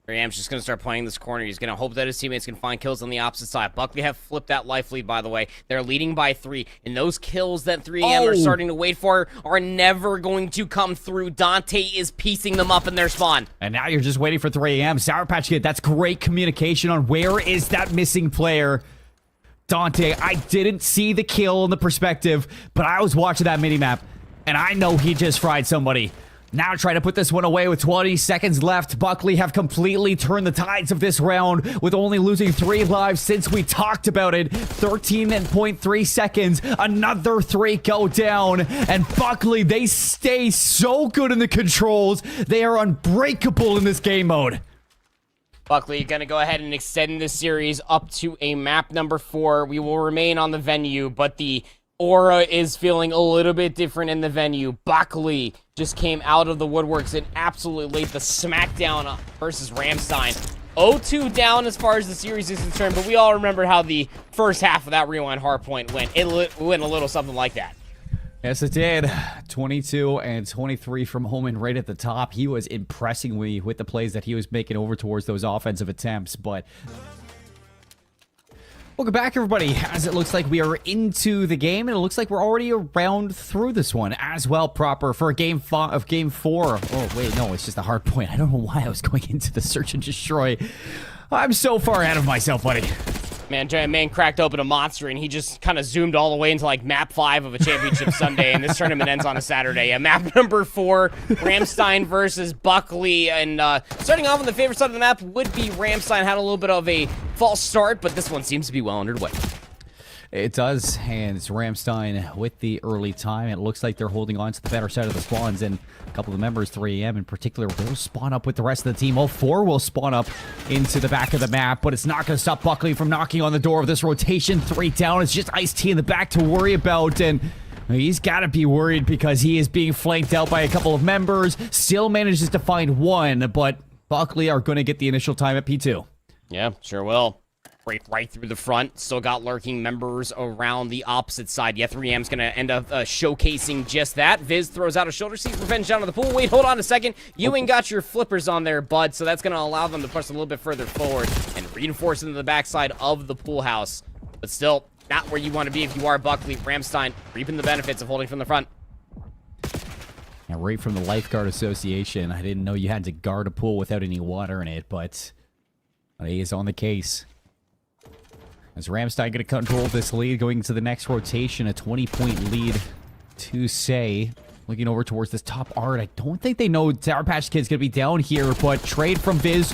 3AM's just going to start playing this corner. He's going to hope that his teammates can find kills on the opposite side. Buckley have flipped that life lead, by the way. They're leading by 3, and those kills that 3AM are starting to wait for are never going to come through. Dante is piecing them up in their spawn. And now you're just waiting for 3AM. Sour Patch Kid, that's great communication on where is that missing player. Dante, I didn't see the kill in the perspective, but I was watching that minimap, and I know he just fried somebody. Now trying to put this one away with 20 seconds left. Buckley have completely turned the tides of this round with only losing 3 lives since we talked about it. 13.3 seconds. Another 3 go down. And Buckley, they stay so good in the controls. They are unbreakable in this game mode. Buckley going to go ahead and extend this series up to a map number 4. We will remain on the venue, but the aura is feeling a little bit different in the venue. Buckley just came out of the woodworks and absolutely laid the smackdown versus Ramstein. 0-2 down as far as the series is concerned, but we all remember how the first half of that Rewind Hardpoint went. It went a little something like that. Yes, it did. 22 and 23 from Omen right at the top. He was impressing me with the plays that he was making over towards those offensive attempts, but welcome back, everybody, as it looks like we are into the game, and it looks like we're already around through this one as well, proper for game 4. Oh, wait, no, it's just a hard point. I don't know why I was going into the search and destroy. I'm so far ahead of myself, buddy. Man, Giant Man cracked open a monster, and he just kind of zoomed all the way into, like, map 5 of a championship Sunday, and this tournament ends on a Saturday. Map number 4, Ramstein versus Buckley, and starting off on the favorite side of the map would be Ramstein. Had a little bit of a false start, but this one seems to be well underway. It does, and it's Ramstein with the early time. It looks like they're holding on to the better side of the spawns, and a couple of the members, 3AM in particular, will spawn up with the rest of the team. All 4 will spawn up into the back of the map, but it's not going to stop Buckley from knocking on the door of this rotation. 3 down. It's just Ice-T in the back to worry about, and he's got to be worried because he is being flanked out by a couple of members. Still manages to find 1, but Buckley are going to get the initial time at P2. Yeah, sure will. Right through the front. Still got lurking members around the opposite side. Yeah, 3M's going to end up showcasing just that. Viz throws out a shoulder, sees Revenge down to the pool. Wait, hold on a second. You ain't got your flippers on there, bud, so that's going to allow them to push a little bit further forward and reinforce into the backside of the pool house. But still, not where you want to be if you are Buckley. Ramstein reaping the benefits of holding from the front. And right from the Lifeguard Association, I didn't know you had to guard a pool without any water in it, but he is on the case. As Ramstein going to control this lead going into the next rotation, a 20-point lead to say. Looking over towards this top art, I don't think they know Sour Patch Kid's going to be down here, but trade from Viz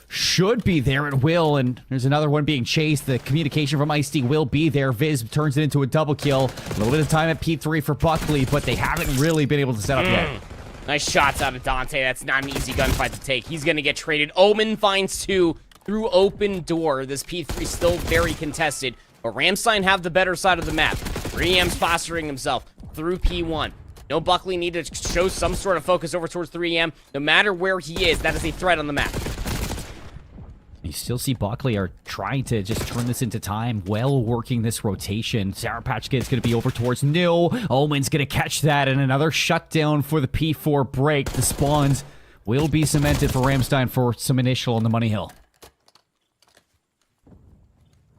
should be there. It will, and there's another one being chased. The communication from Ice-T will be there. Viz turns it into a double kill. A little bit of time at P3 for Buckley, but they haven't really been able to set up yet. Nice shots out of Dante. That's not an easy gunfight to take. He's going to get traded. Omen finds 2. Through open door. This P3 still very contested, but Ramstein have the better side of the map. 3M's posturing himself. through P1. No, Buckley need to show some sort of focus over towards 3M. No matter where he is, that is a threat on the map. You still see Buckley are trying to just turn this into time, well working this rotation. Sour Patch Kid's going to be over towards New. Omen's going to catch that, and another shutdown for the P4 break. The spawns will be cemented for Ramstein for some initial on the Money Hill.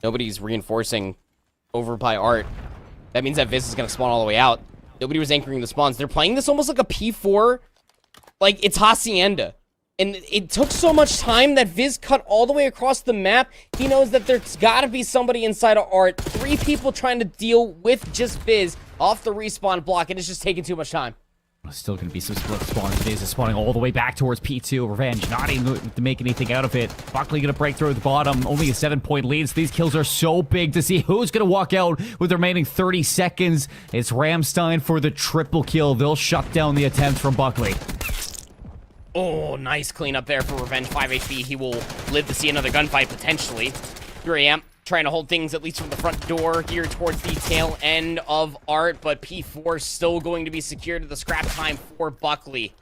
Nobody's reinforcing over by Art. That means that Viz is going to spawn all the way out. Nobody was anchoring the spawns. They're playing this almost like a P4. Like, it's Hacienda. And it took so much time that Viz cut all the way across the map. He knows that there's got to be somebody inside of Art. 3 people trying to deal with just Viz off the respawn block, and it's just taking too much time. Still going to be some split spawns. Viz is spawning all the way back towards P2. Revenge not able to make anything out of it. Buckley going to break through the bottom. Only a 7-point lead. So these kills are so big to see who's going to walk out with the remaining 30 seconds. It's Ramstein for the triple kill. They'll shut down the attempt from Buckley. Oh, nice cleanup there for Revenge. 5 HP. He will live to see another gunfight, potentially. 3am trying to hold things at least from the front door here towards the tail end of Art, but P4 still going to be secured to the scrap time for Buckley.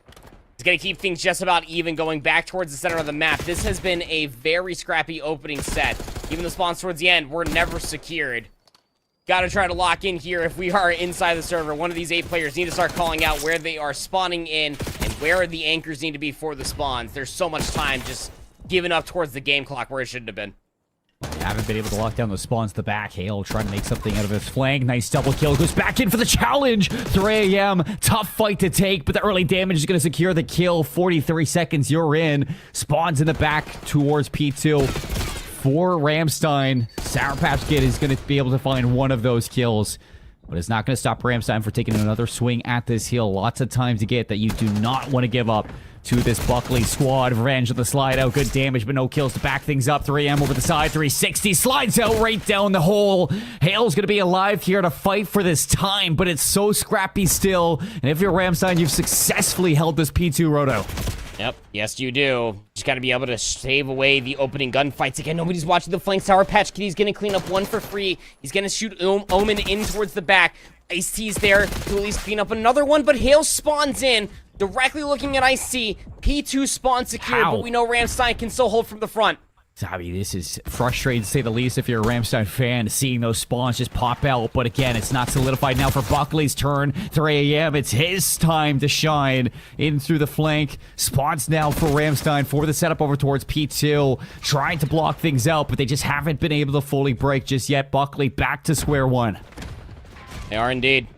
He's going to keep things just about even going back towards the center of the map. This has been a very scrappy opening set. Even the spawns towards the end were never secured. Got to try to lock in here if we are inside the server. One of these 8 players need to start calling out where they are spawning in and where the anchors need to be for the spawns. There's so much time just giving up towards the game clock where it shouldn't have been. Haven't been able to lock down those spawns at the back. Hale trying to make something out of his flank. Nice double kill. Goes back in for the challenge. 3am. Tough fight to take, but the early damage is going to secure the kill. 43 seconds, you're in. Spawns in the back towards P2. For Ramstein, Sour Patch Kid is going to be able to find one of those kills. But it's not going to stop Ramstein from taking another swing at this hill. Lots of time to get that you do not want to give up to this Buckley squad. Revenge on the slide out. Good damage, but no kills to back things up. 3am over the side. 360 slides out right down the hole. Hale's going to be alive here to fight for this time, but it's so scrappy still. And if you're Ramstein, you've successfully held this P2 roto. Yep, yes you do. Just gotta be able to save away the opening gunfights. Again, nobody's watching the flank. Sour Patch Kid, he's gonna clean up one for free. He's gonna shoot Omen in towards the back. Ice-T's there to at least clean up another one, but Hale spawns in, directly looking at Ice-T. P2 spawn secured, but we know Ramstein can still hold from the front. Zabi, this is frustrating to say the least if you're a Ramstein fan, seeing those spawns just pop out. But again, it's not solidified now for Buckley's turn. 3am, it's his time to shine in through the flank. Spawns now for Ramstein for the setup over towards P2. Trying to block things out, but they just haven't been able to fully break just yet. Buckley back to square one. They are indeed.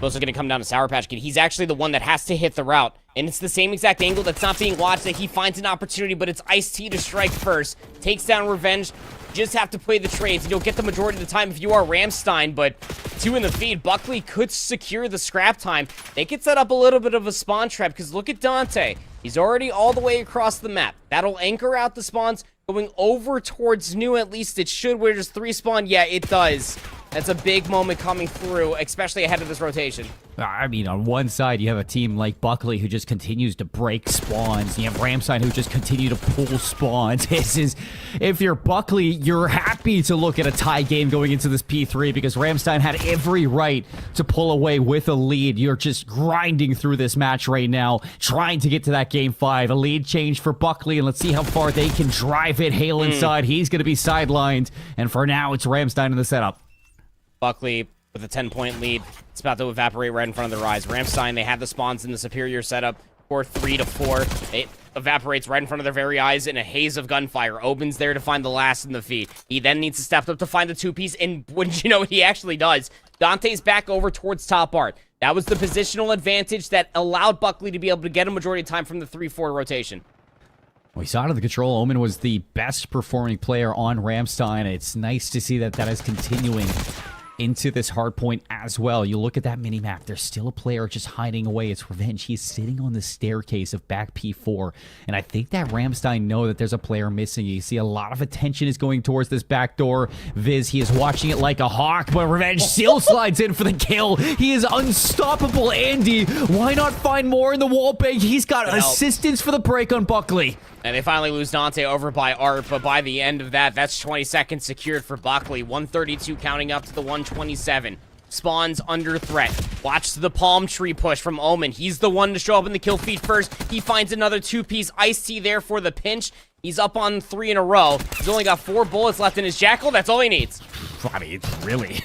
Those are going to come down to Sour Patch Kid. He's actually the one that has to hit the route. And it's the same exact angle that's not being watched, that he finds an opportunity, but it's Ice-T to strike first. Takes down Revenge. Just have to play the trades, and you'll get the majority of the time if you are Ramstein, but 2 in the feed. Buckley could secure the scrap time. They could set up a little bit of a spawn trap, because look at Dante. He's already all the way across the map. That'll anchor out the spawns. Going over towards New, at least it should, where there's 3 spawn. Yeah, it does. That's a big moment coming through, especially ahead of this rotation. I mean, on one side, you have a team like Buckley who just continues to break spawns. You have Ramstein who just continue to pull spawns. This is, if you're Buckley, you're happy to look at a tie game going into this P3 because Ramstein had every right to pull away with a lead. You're just grinding through this match right now, trying to get to that game 5. A lead change for Buckley, and let's see how far they can drive it. Hale inside. He's going to be sidelined, and for now, it's Ramstein in the setup. Buckley with a 10-point lead. It's about to evaporate right in front of their eyes. Ramstein, they had the spawns in the superior setup for 3 to 4. It evaporates right in front of their very eyes in a haze of gunfire. Oben's there to find the last in the feed. He then needs to step up to find the 2-piece, and wouldn't you know what he actually does? Dante's back over towards top art. That was the positional advantage that allowed Buckley to be able to get a majority of time from the 3-4 rotation. We saw it in the control. Omen was the best performing player on Ramstein. It's nice to see that that is continuing into this hard point as well. You look at that mini-map, there's still a player just hiding away. It's Revenge. He's sitting on the staircase of back P4, and I think that Ramstein know that there's a player missing. You see a lot of attention is going towards this back door. Viz, he is watching it like a hawk, but Revenge still slides in for the kill. He is unstoppable. Andy, why not find more in the wall bank? He's got assistance for the break on Buckley. And they finally lose Dante over by Art, but by the end of that, that's 20 seconds secured for Buckley. 132 counting up to the 127. spawns under threat. Watch the palm tree push from Omen. He's the one to show up in the kill feed first. He finds another 2-piece Ice-T there for the pinch. He's up on 3 in a row. He's only got 4 bullets left in his Jackal. That's all he needs. I mean, really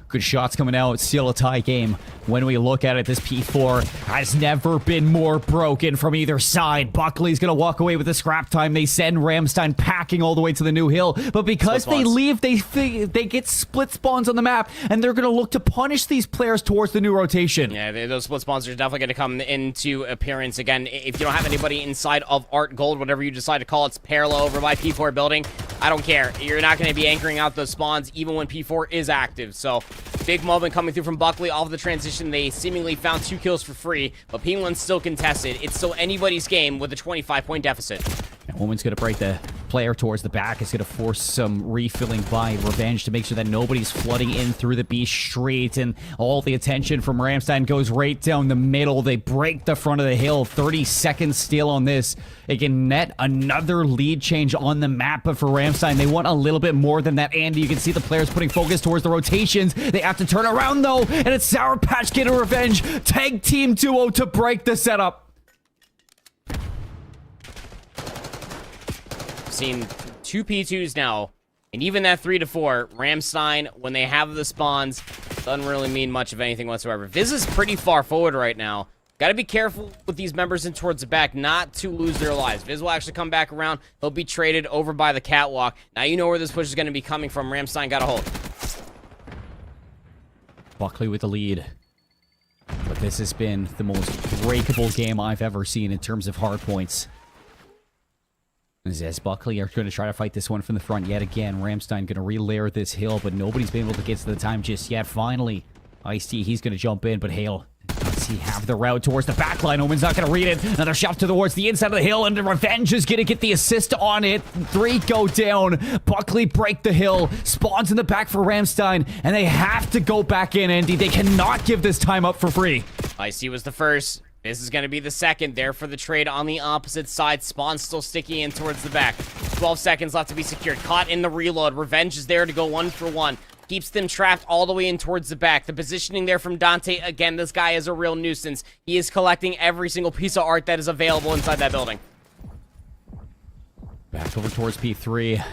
good shots coming out. Still a tie game. When we look at it, this P4 has never been more broken from either side. Buckley's going to walk away with the scrap time. They send Ramstein packing all the way to the new hill. But because they leave, they get split spawns on the map, and they're going to look to punish these players towards the new rotation. Yeah, those split spawns are definitely going to come into appearance. Again, if you don't have anybody inside of Art Gold, whatever you decide to call it, it's parallel over by P4 building. I don't care. You're not going to be anchoring out those spawns even when P4 is active. So, big moment coming through from Buckley off the transition. They seemingly found 2 kills for free, but P1's still contested. It's still anybody's game with a 25-point deficit. And Woman's going to break the player towards the back. It's going to force some refilling by Revenge to make sure that nobody's flooding in through the B street, and all the attention from Ramstein goes right down the middle. They break the front of the hill. 30 seconds still on this. It can net another lead change on the map, but for Ramstein, they want a little bit more than that. Andy, you can see the players putting focus towards the rotations. They have to turn around, though, and it's Sour Patch Kid and Revenge. Tag team duo to break the setup. Seen 2 P2s now, and even that 3 to 4, Ramstein, when they have the spawns, doesn't really mean much of anything whatsoever. Viz is pretty far forward right now. Got to be careful with these members in towards the back not to lose their lives. Viz will actually come back around. He'll be traded over by the catwalk. Now you know where this push is going to be coming from. Ramstein got a hold. Buckley with the lead. But this has been the most breakable game I've ever seen in terms of hard points. As Buckley are going to try to fight this one from the front yet again. Ramstein going to re-layer this hill, but nobody's been able to get to the time just yet. Finally, Ice-T, he's going to jump in, but Hale, does he have the route towards the back line? Omen's not going to read it. Another shot towards the inside of the hill, and the Revenge is going to get the assist on it. 3 go down. Buckley break the hill. Spawns in the back for Ramstein, and they have to go back in, Andy. They cannot give this time up for free. Ice-T was the first. This is going to be the second there for the trade on the opposite side. Spawn still sticky in towards the back. 12 seconds left to be secured. Caught in the reload. Revenge is there to go 1 for 1. Keeps them trapped all the way in towards the back. The positioning there from Dante. Again, this guy is a real nuisance. He is collecting every single piece of art that is available inside that building. Back over towards P3.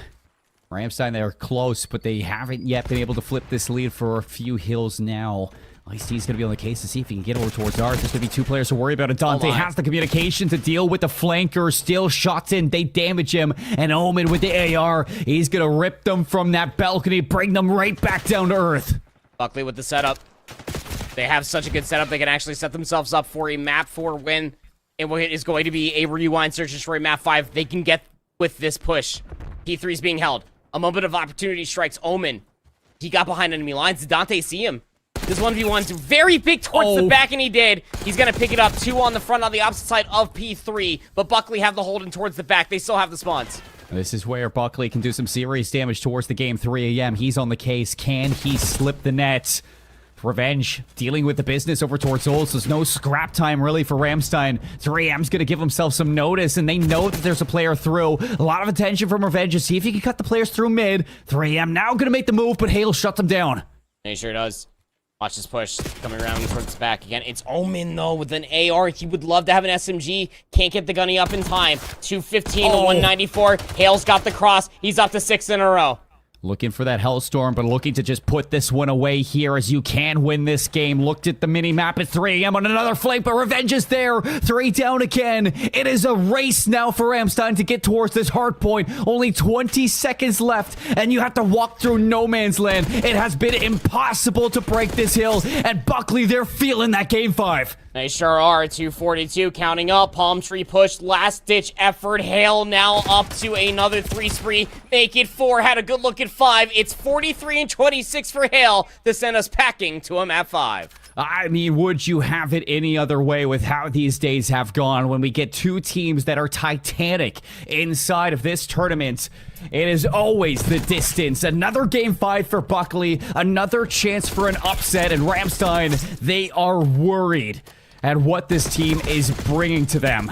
Ramstein, they're close, but they haven't yet been able to flip this lead for a few hills now. Ice-T's going to be on the case to see if he can get over towards Art. There's going to be 2 players to worry about. And Dante has the communication to deal with the flanker. Still shots in. They damage him. And Omen with the AR. He's going to rip them from that balcony. Bring them right back down to earth. Buckley with the setup. They have such a good setup. They can actually set themselves up for a map 4 win. And what is going to be a rewind search and destroy map 5. They can get with this push. P3 is being held. A moment of opportunity strikes Omen. He got behind enemy lines. Did Dante see him? This 1v1's very big towards the back, and he did. He's going to pick it up. 2 on the front on the opposite side of P3, but Buckley have the hold in towards the back. They still have the spawns. This is where Buckley can do some serious damage towards the game. 3 a.m. He's on the case. Can he slip the net? Revenge dealing with the business over towards Old, so there's no scrap time really for Ramstein. 3M's going to give himself some notice, and they know that there's a player through. A lot of attention from Revenge to see if he can cut the players through mid. 3M now going to make the move, but Hale shuts him down. He sure does. Watch this push coming around towards the back again. It's Omen, though, with an AR. He would love to have an SMG. Can't get the gunny up in time. 215 to 194. Hale's got the cross. He's up to 6 in a row. Looking for that Hellstorm, but looking to just put this one away here as you can win this game. Looked at the mini-map at 3 a.m. on another flank, but Revenge is there. 3 down again. It is a race now for Ramstein to get towards this hard point. Only 20 seconds left, and you have to walk through no man's land. It has been impossible to break this hill, and Buckley, they're feeling that game 5. They sure are. 242 counting up. Palm tree push. Last ditch effort. Hale now up to another 3 spree. Make it 4. Had a good look at 5. It's 43 and 26 for Hale to send us packing to him at 5. I mean, would you have it any other way with how these days have gone when we get 2 teams that are titanic inside of this tournament? It is always the distance. Another game 5 for Buckley. Another chance for an upset. And Ramstein, they are worried at what this team is bringing to them.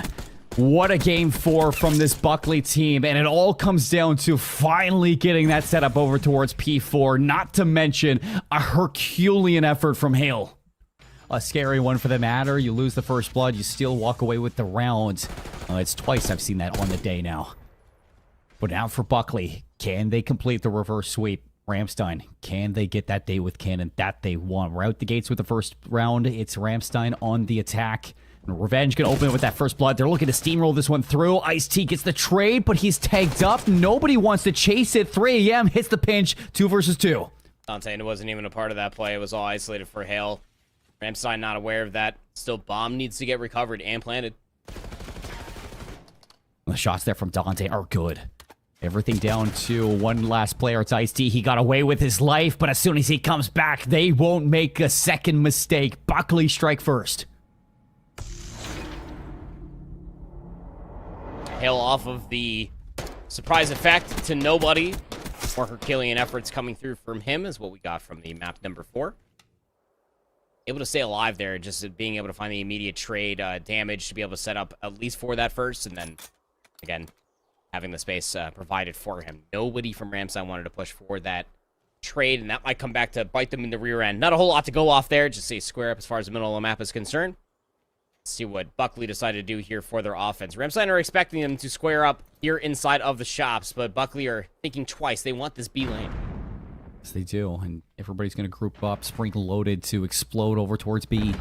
What a game 4 from this Buckley team, and it all comes down to finally getting that setup over towards P4, not to mention a Herculean effort from Hale. A scary one for the matter. You lose the first blood, you still walk away with the round. It's twice I've seen that on the day now. But now for Buckley, can they complete the reverse sweep? Ramstein, can they get that day with cannon that they want? We're out the gates with the first round. It's Ramstein on the attack. Revenge can open it with that first blood. They're looking to steamroll this one through. Ice-T gets the trade, but he's tagged up. Nobody wants to chase it. 3 AM hits the pinch. 2 versus 2. Dante wasn't even a part of that play. It was all isolated for Hale. Ramstein not aware of that. Still, bomb needs to get recovered and planted. The shots there from Dante are good. Everything down to one last player. It's Ice-T. He got away with his life, but as soon as he comes back, they won't make a second mistake. Buckley strike first. Hale off of the surprise effect to nobody. More Herculean efforts coming through from him is what we got from the map number 4. Able to stay alive there, just being able to find the immediate trade damage to be able to set up at least for that first, and then, again, having the space provided for him. Nobody from Ramstein wanted to push for that trade, and that might come back to bite them in the rear end. Not a whole lot to go off there, just a square up as far as the middle of the map is concerned. Let's see what Buckley decided to do here for their offense. Ramstein are expecting them to square up here inside of the shops, but Buckley are thinking twice. They want this B lane. Yes, they do, and everybody's going to group up, sprinkle loaded to explode over towards B.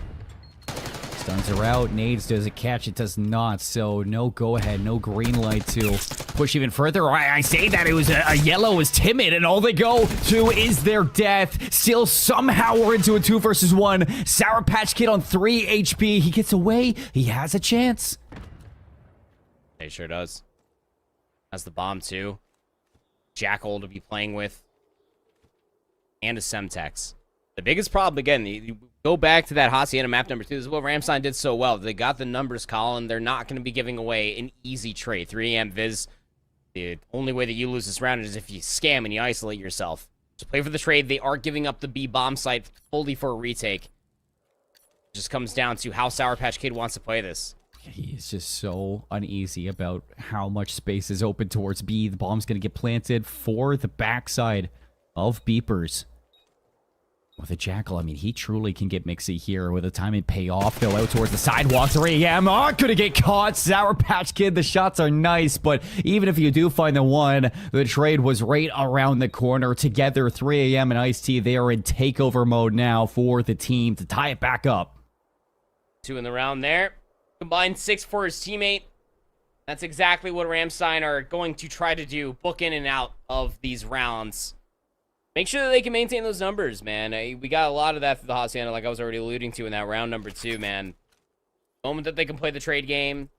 Stuns are out. Nades, does it catch? It does not, so no go-ahead, no green light to push even further. I say that it was a yellow was timid, and all they go to is their death. Still, somehow we're into a 2 versus 1. Sour Patch Kid on 3 HP. He gets away. He has a chance. He sure does. Has the bomb, too. Jackal to be playing with. And a Semtex. The biggest problem, again, you go back to that Hacienda map number 2. This is what Ramstein did so well. They got the numbers, Colin. They're not going to be giving away an easy trade. 3 AM Viz, the only way that you lose this round is if you scam and you isolate yourself. So play for the trade. They are giving up the B bomb site fully for a retake. It just comes down to how Sour Patch Kid wants to play this. He is just so uneasy about how much space is open towards B. The bomb's going to get planted for the backside of Beepers. With a Jackal, I mean, he truly can get mixy here with a timing payoff. Go out towards the sidewalk. 3 AM. Oh, gonna get caught. Sour Patch Kid. The shots are nice, but even if you do find the one, the trade was right around the corner. Together, 3 AM and Ice-T, they are in takeover mode now for the team to tie it back up. 2 in the round there. Combined 6 for his teammate. That's exactly what Ramstein are going to try to do. Book in and out of these rounds. Make sure that they can maintain those numbers, man. We got a lot of that through the Hacienda, like I was already alluding to in that round number 2, man. The moment that they can play the trade game,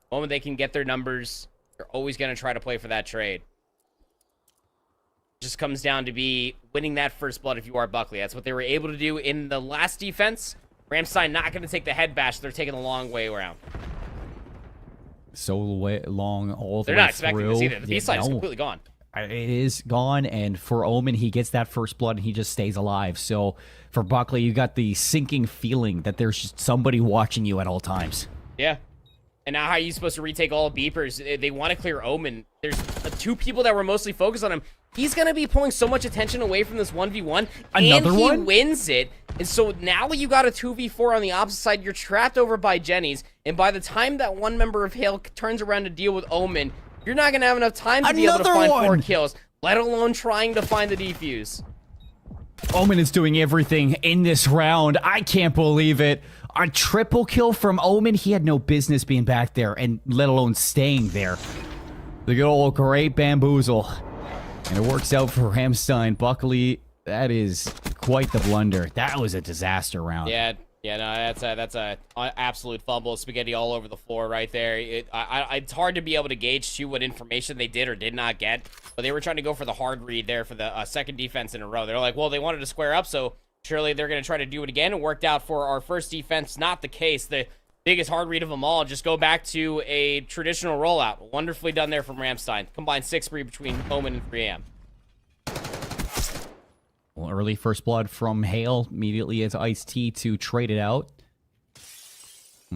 the moment they can get their numbers, they're always going to try to play for that trade. It just comes down to be winning that first blood if you are Buckley. That's what they were able to do in the last defense. Ramstein not going to take the head bash. They're taking the long way around. So long all the They're way not expecting through. this either. The B-side is completely gone. It is gone, and for Omen, he gets that first blood, and he just stays alive. So for Buckley, you got the sinking feeling that there's just somebody watching you at all times. Yeah. And now how are you supposed to retake all Beepers? They want to clear Omen. There's 2 people that were mostly focused on him. He's going to be pulling so much attention away from this 1v1. Another and he one? wins it. And so now you got a 2v4 on the opposite side. You're trapped over by Jenny's. And by the time that one member of Hale turns around to deal with Omen, you're not going to have enough time to be able to find 4 kills, let alone trying to find the defuse. Omen is doing everything in this round. I can't believe it. A triple kill from Omen. He had no business being back there, and let alone staying there. The good old great bamboozle. And it works out for Ramstein. Buckley, that is quite the blunder. That was a disaster round. Yeah, no, that's a absolute fumble, spaghetti all over the floor right there. It's hard to be able to gauge too what information they did or did not get, but they were trying to go for the hard read there for the second defense in a row. They're like, well, they wanted to square up, so surely they're going to try to do it again. It worked out for our first defense. Not the case. The biggest hard read of them all. Just go back to a traditional rollout. Wonderfully done there from Ramstein. Combined 6-3 between Omen and 3 AM. Well, early first blood from Hale. Immediately as Ice-T to trade it out.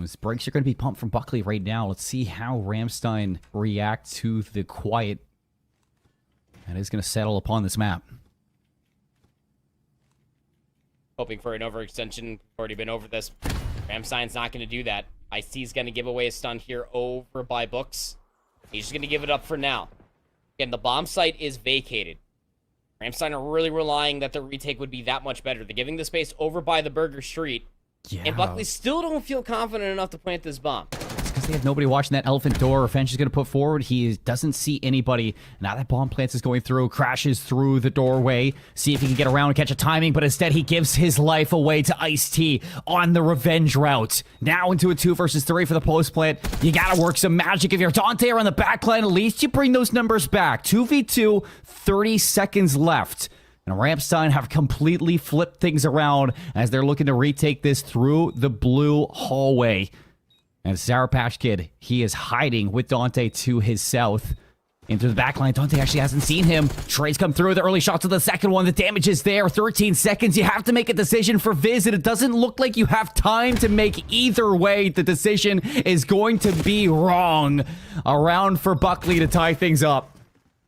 These brakes are going to be pumped from Buckley right now. Let's see how Ramstein react to the quiet that is going to settle upon this map. Hoping for an overextension. We've already been over this. Ramstein's not going to do that. Ice-T's going to give away a stun here over by Books. He's just going to give it up for now. Again, the bomb site is vacated. Ramstein are really relying that the retake would be that much better. They're giving the space over by the Burger Street. Yeah. And Buckley still don't feel confident enough to plant this bomb. It's because they have nobody watching that elephant door. Revenge is going to put forward. He doesn't see anybody. Now that bomb plants is going through, crashes through the doorway. See if he can get around and catch a timing, but instead he gives his life away to Ice-T on the revenge route. Now into a 2 versus 3 for the post plant. You got to work some magic. If you're Dante or on the backline, at least you bring those numbers back. 2v2, 30 seconds left. And Ramstein have completely flipped things around as they're looking to retake this through the blue hallway. And Sour Patch Kid, he is hiding with Dante to his south. Into the backline, Dante actually hasn't seen him. Trades come through, the early shots of the second one. The damage is there, 13 seconds. You have to make a decision for Viz, and it doesn't look like you have time to make either way. The decision is going to be wrong. A round for Buckley to tie things up.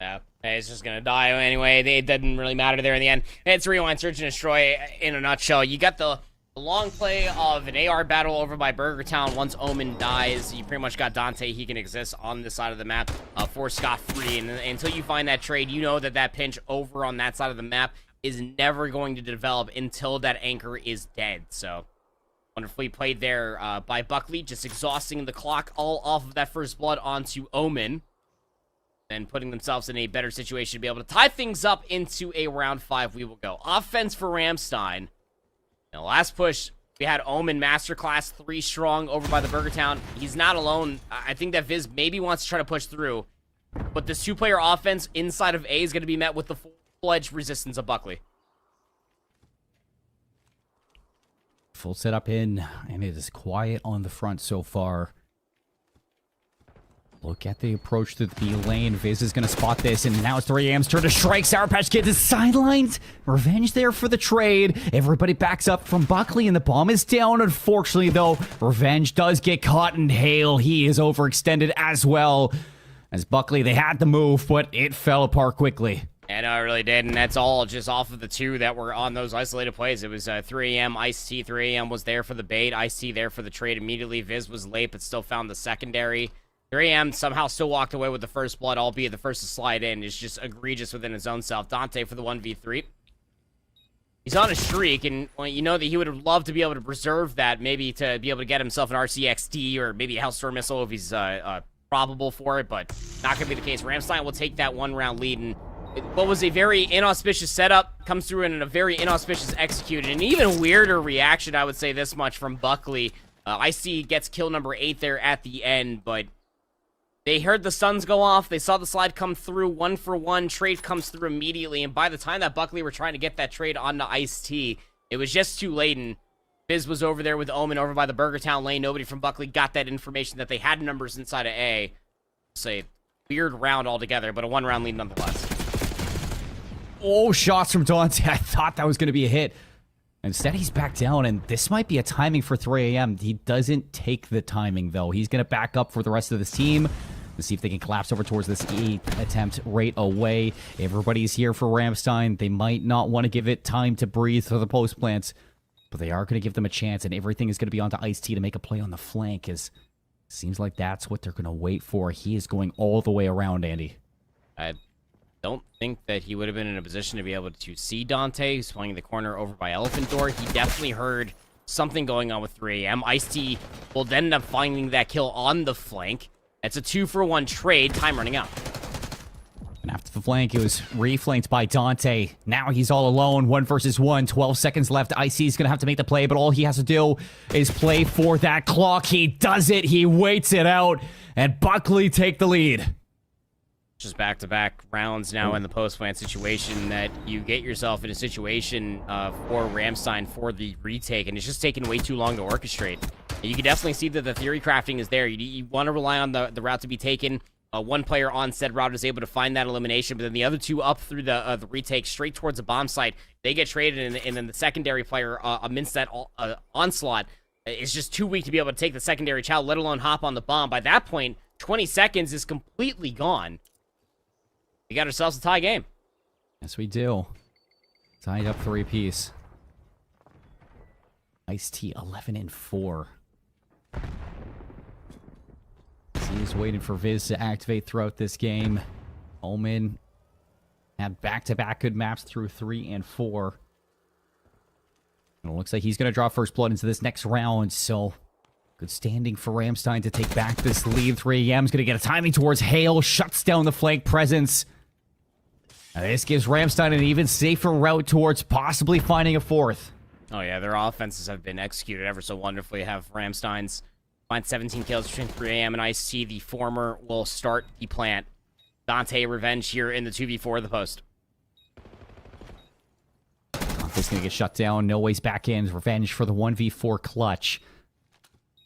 Yeah. It's just going to die anyway. It didn't really matter there in the end. It's Rewind, Search, and Destroy in a nutshell. You got the long play of an AR battle over by Burger Town. Once Omen dies, you pretty much got Dante. He can exist on this side of the map for scot-free. And until you find that trade, you know that that pinch over on that side of the map is never going to develop until that anchor is dead. So, wonderfully played there by Buckley, just exhausting the clock all off of that first blood onto Omen. And putting themselves in a better situation to be able to tie things up into a round 5. We will go. Offense for Ramstein. Now, last push, we had Omen Masterclass 3 strong over by the Burger Town. He's not alone. I think that Viz maybe wants to try to push through. But this 2-player offense inside of A is going to be met with the full-fledged resistance of Buckley. Full setup in, and it is quiet on the front so far. Look at the approach to the B lane. Viz is going to spot this, and now it's 3AM's turn to strike. Sour Patch Kids is sidelined. Revenge there for the trade. Everybody backs up from Buckley, and the bomb is down. Unfortunately, though, Revenge does get caught in hail. He is overextended as well. As Buckley, they had the move, but it fell apart quickly. And it really did, and that's all just off of the 2 that were on those isolated plays. It was 3AM, Ice-T. 3AM was there for the bait. Ice-T there for the trade immediately. Viz was late, but still found the secondary. 3AM somehow still walked away with the first blood, albeit the first to slide in. Is just egregious within his own self. Dante for the 1v3. He's on a streak, and well, you know that he would have loved to be able to preserve that, maybe to be able to get himself an RCXD or maybe a Hellstorm missile if he's probable for it, but not going to be the case. Ramstein will take that 1-round lead, and what was a very inauspicious setup comes through in a very inauspicious execute. An even weirder reaction, I would say this much, from Buckley. I see gets kill number 8 there at the end, but they heard the stuns go off. They saw the slide come through 1-for-1. Trade comes through immediately. And by the time that Buckley were trying to get that trade onto Ice-T, it was just too late. And Viz was over there with Omen over by the Burger Town lane. Nobody from Buckley got that information that they had numbers inside of A. It's a weird round altogether, but a 1-round lead nonetheless. Oh, shots from Dante. I thought that was going to be a hit. Instead, he's back down, and this might be a timing for 3AM. He doesn't take the timing, though. He's going to back up for the rest of this team to see if they can collapse over towards this E attempt right away. Everybody's here for Ramstein. They might not want to give it time to breathe for the post plants, but they are going to give them a chance, and everything is going to be onto Ice-T to make a play on the flank, as it seems like that's what they're going to wait for. He is going all the way around, Andy. I don't think that he would have been in a position to be able to see Dante, who's playing the corner over by Elephant Door. He definitely heard something going on with 3AM. Ice-T will then end up finding that kill on the flank. It's a 2-for-1 trade. Time running out. And after the flank, it was reflanked by Dante. Now he's all alone, 1 versus 1, 12 seconds left. IC is going to have to make the play, but all he has to do is play for that clock. He does it. He waits it out, and Buckley take the lead. Just back-to-back rounds now in the post-plant situation that you get yourself in a situation for Ramstein for the retake, and it's just taking way too long to orchestrate. You can definitely see that the theory crafting is there. You want to rely on the route to be taken. One player on said route is able to find that elimination, but then the other 2 up through the retake straight towards the bomb site. They get traded, and then the secondary player amidst that onslaught is just too weak to be able to take the secondary chow, let alone hop on the bomb. By that point, 20 seconds is completely gone. We got ourselves a tie game. Yes, we do. Tied up 3-piece. Ice-T 11-4. He's waiting for Viz to activate throughout this game. Omen had back-to-back good maps through 3 and 4. And it looks like he's going to draw first blood into this next round, so good standing for Ramstein to take back this lead. 3AM's going to get a timing towards Hale, shuts down the flank presence. Now this gives Ramstein an even safer route towards possibly finding a fourth. Oh yeah, their offenses have been executed ever so wonderfully. Have Ramstein's find 17 kills between 3AM and Ice-T. The former will start the plant. Dante revenge here in the 2v4 of the post. Dante's going to get shut down. No ways back in. Revenge for the 1v4 clutch.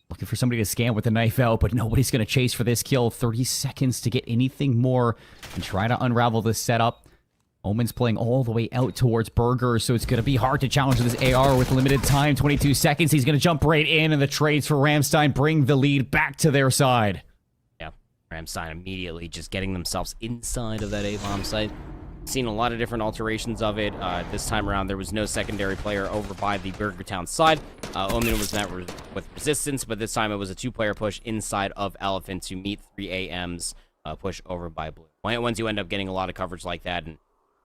Looking for somebody to scan with the knife out, but nobody's going to chase for this kill. 30 seconds to get anything more and try to unravel this setup. Omen's playing all the way out towards Burger, so it's going to be hard to challenge this AR with limited time. 22 seconds. He's going to jump right in, and the trades for Ramstein bring the lead back to their side. Yeah, Ramstein immediately just getting themselves inside of that A-bomb site. Seen a lot of different alterations of it. This time around, there was no secondary player over by the Burger Town side. Omen was met with resistance, but this time it was a 2-player push inside of Elephant to meet 3AM's push over by Blue. Once you end up getting a lot of coverage like that, and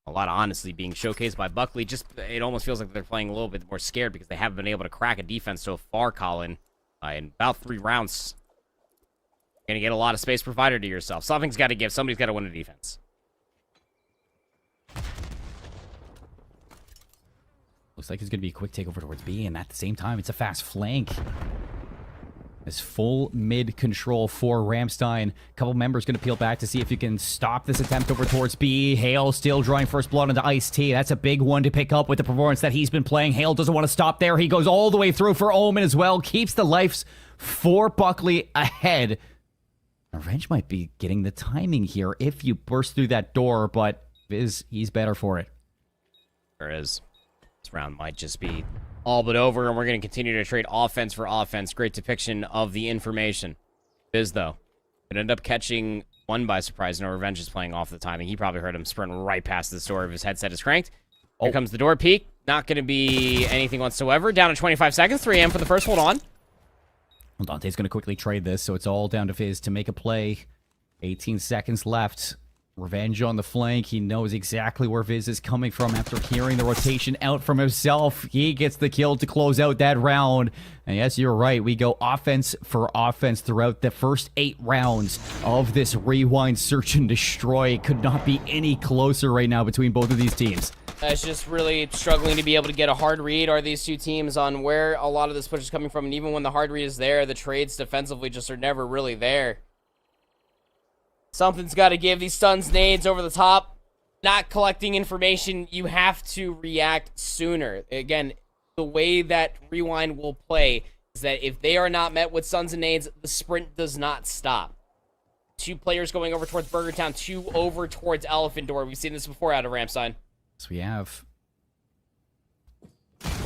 a lot of honestly being showcased by Buckley, just it almost feels like they're playing a little bit more scared because they haven't been able to crack a defense so far, Colin. In about 3 rounds, you're going to get a lot of space provided to yourself. Something's got to give. Somebody's got to win a defense. Looks like it's going to be a quick takeover towards B, and at the same time, it's a fast flank. This full mid control for Ramstein. A couple members going to peel back to see if you can stop this attempt over towards B. Hale still drawing first blood into Ice-T. That's a big one to pick up with the performance that he's been playing. Hale doesn't want to stop there. He goes all the way through for Omen as well. Keeps the lives for Buckley ahead. Revenge might be getting the timing here if you burst through that door, but he's better for it. There is. This round might just be all but over, and we're going to continue to trade offense for offense. Great depiction of the information. Biz, though, could end up catching one by surprise. No, Revenge is playing off the timing. He probably heard him sprint right past the door if his headset is cranked. Here comes the door peek. Not going to be anything whatsoever. Down to 25 seconds. 3AM for the first. Hold on. Well, Dante's going to quickly trade this, so it's all down to Fizz to make a play. 18 seconds left. Revenge on the flank. He knows exactly where Viz is coming from after hearing the rotation out from himself. He gets the kill to close out that round. And yes, you're right. We go offense for offense throughout the first 8 rounds of this Rewind Search and Destroy. It could not be any closer right now between both of these teams. It's just really struggling to be able to get a hard read, are these two teams, on where a lot of this push is coming from. And even when the hard read is there, the trades defensively just are never really there. Something's got to give. These stuns, nades over the top, not collecting information. You have to react sooner. Again, the way that Rewind will play is that if they are not met with stuns and nades, the sprint does not stop. 2 players going over towards Burger Town, 2 over towards Elephant Door. We've seen this before out of Ramstein. Yes, we have.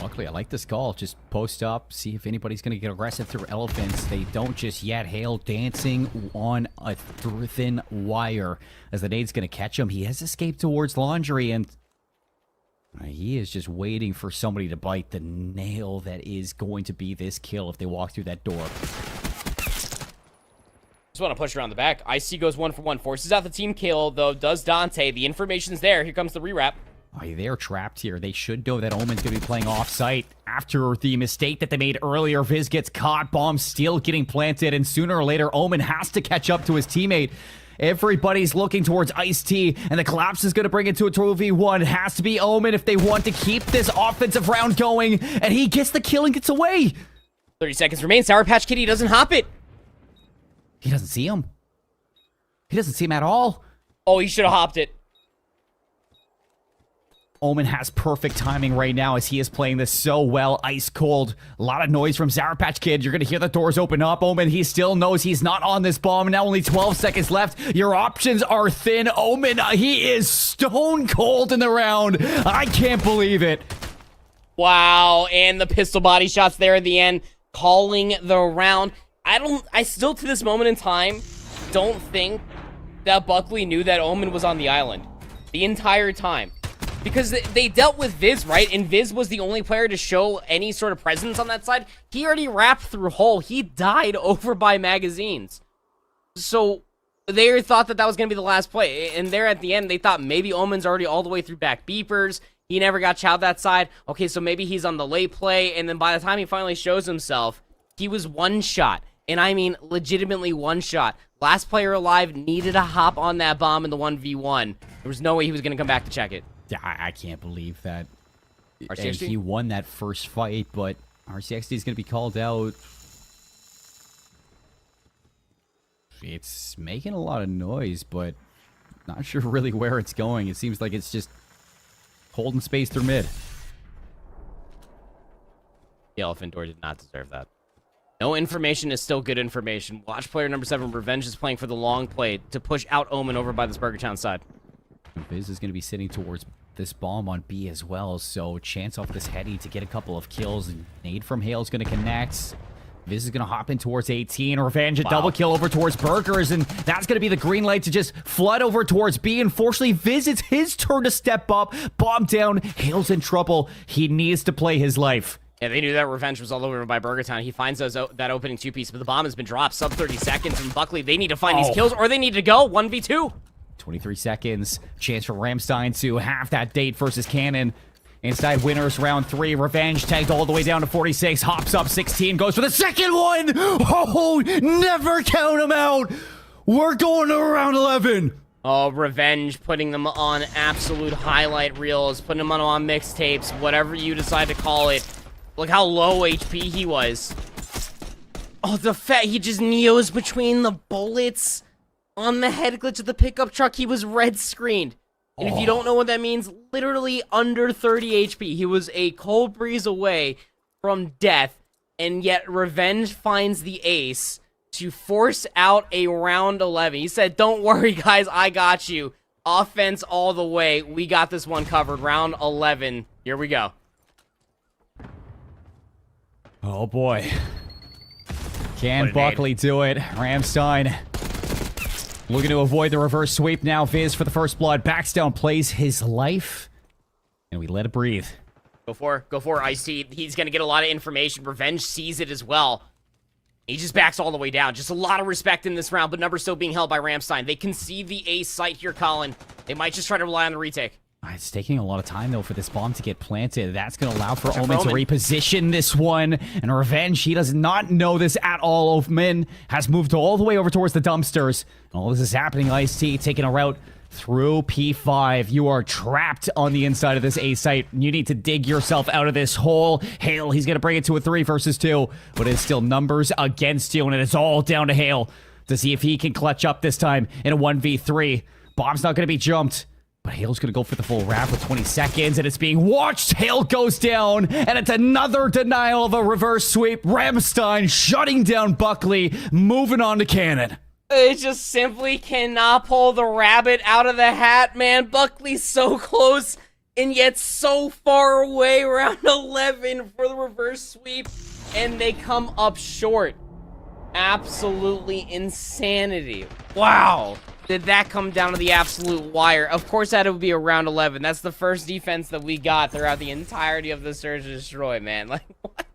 Luckily, I like this call. Just post up, see if anybody's going to get aggressive through Elephants. They don't just yet. Hale dancing on a thin wire as the nade's going to catch him. He has escaped towards Laundry, and he is just waiting for somebody to bite the nail that is going to be this kill if they walk through that door. Just want to push around the back. Icy goes 1 for 1. Forces out the team kill, though, does Dante. The information's there. Here comes the rewrap. Oh, they're trapped here. They should know that Omen's going to be playing off-site. After the mistake that they made earlier, Viz gets caught, bomb still getting planted, and sooner or later, Omen has to catch up to his teammate. Everybody's looking towards Ice-T, and the collapse is going to bring it to a 2v1. It has to be Omen if they want to keep this offensive round going, and he gets the kill and gets away. 30 seconds remain. Sour Patch Kitty doesn't hop it. He doesn't see him. He doesn't see him at all. Oh, he should have hopped it. Omen has perfect timing right now as he is playing this so well. Ice cold. A lot of noise from Sour Patch Kid. You're going to hear the doors open up. Omen, he still knows he's not on this bomb. Now only 12 seconds left. Your options are thin. Omen, he is stone cold in the round. I can't believe it. Wow, and the pistol body shots there at the end. calling the round. I still to this moment in time don't think that Buckley knew that Omen was on the island the entire time. Because they dealt with Viz, right? And Viz was the only player to show any sort of presence on that side. He already wrapped through Hull. He died over by magazines. So they thought that was going to be the last play. And there at the end, they thought maybe Omen's already all the way through back beepers. He never got chowed that side. Okay, so maybe he's on the late play. And then by the time he finally shows himself, he was one shot. And I mean, legitimately one shot. Last player alive needed to hop on that bomb in the 1v1. There was no way he was going to come back to check it. I can't believe that. RCXD? And he won that first fight, but RCXD is going to be called out. It's making a lot of noise, but not sure really where it's going. It seems like it's just holding space through mid. The Elephant Door did not deserve that. No information is still good information. Watch player number 7, Revenge, is playing for the long play to push out Omen over by this Burger Town side. Viz is going to be sitting towards this bomb on B as well, so chance off this heady to get a couple of kills. And nade from Hale is going to connect. Viz is going to hop in towards 18. Revenge, a double kill over towards Burgers, and that's going to be the green light to just flood over towards B. Unfortunately, Viz, it's his turn to step up. Bomb down. Hale's in trouble. He needs to play his life. Yeah, they knew that Revenge was all over by Burger Town. He finds that opening 2-piece, but the bomb has been dropped. Sub 30 seconds from Buckley. They need to find these kills, or they need to go 1v2. 23 seconds. Chance for Ramstein to have that date versus Cannon. Inside winners round 3. Revenge tagged all the way down to 46. Hops up 16. Goes for the second one. Oh, never count him out. We're going to round 11. Oh, Revenge putting them on absolute highlight reels. Putting them on mixtapes. Whatever you decide to call it. Look how low HP he was. Oh, the fact he just neos between the bullets. On the head glitch of the pickup truck, he was red screened. And if you don't know what that means, literally under 30 HP. He was a cold breeze away from death, and yet Revenge finds the ace to force out a round 11. He said, don't worry, guys, I got you. Offense all the way. We got this one covered. Round 11. Here we go. Oh, boy. Can Buckley do it? Ramstein looking to avoid the reverse sweep now. Viz for the first blood. Backs down, plays his life. And we let it breathe. Go for Ice-T. He's going to get a lot of information. Revenge sees it as well. He just backs all the way down. Just a lot of respect in this round, but number still being held by Ramstein. They concede the ace site here, Colin. They might just try to rely on the retake. It's taking a lot of time, though, for this bomb to get planted. That's going to allow for Omen to reposition this one. And Revenge, he does not know this at all. Omen has moved all the way over towards the dumpsters. And all this is happening. Ice-T taking a route through P5. You are trapped on the inside of this A site. You need to dig yourself out of this hole. Hale, he's going to bring it to a 3 versus 2. But it's still numbers against you, and it is all down to Hale to see if he can clutch up this time in a 1v3. Bomb's not going to be jumped. But Hale's going to go for the full wrap with 20 seconds, and it's being watched. Hale goes down, and it's another denial of a reverse sweep. Ramstein shutting down Buckley, moving on to Cannon. It just simply cannot pull the rabbit out of the hat, man. Buckley's so close, and yet so far away. Round 11 for the reverse sweep, and they come up short. Absolutely insanity. Wow. Did that come down to the absolute wire? Of course that would be a round 11. That's the first defense that we got throughout the entirety of the Surge and Destroy, man. Like, what?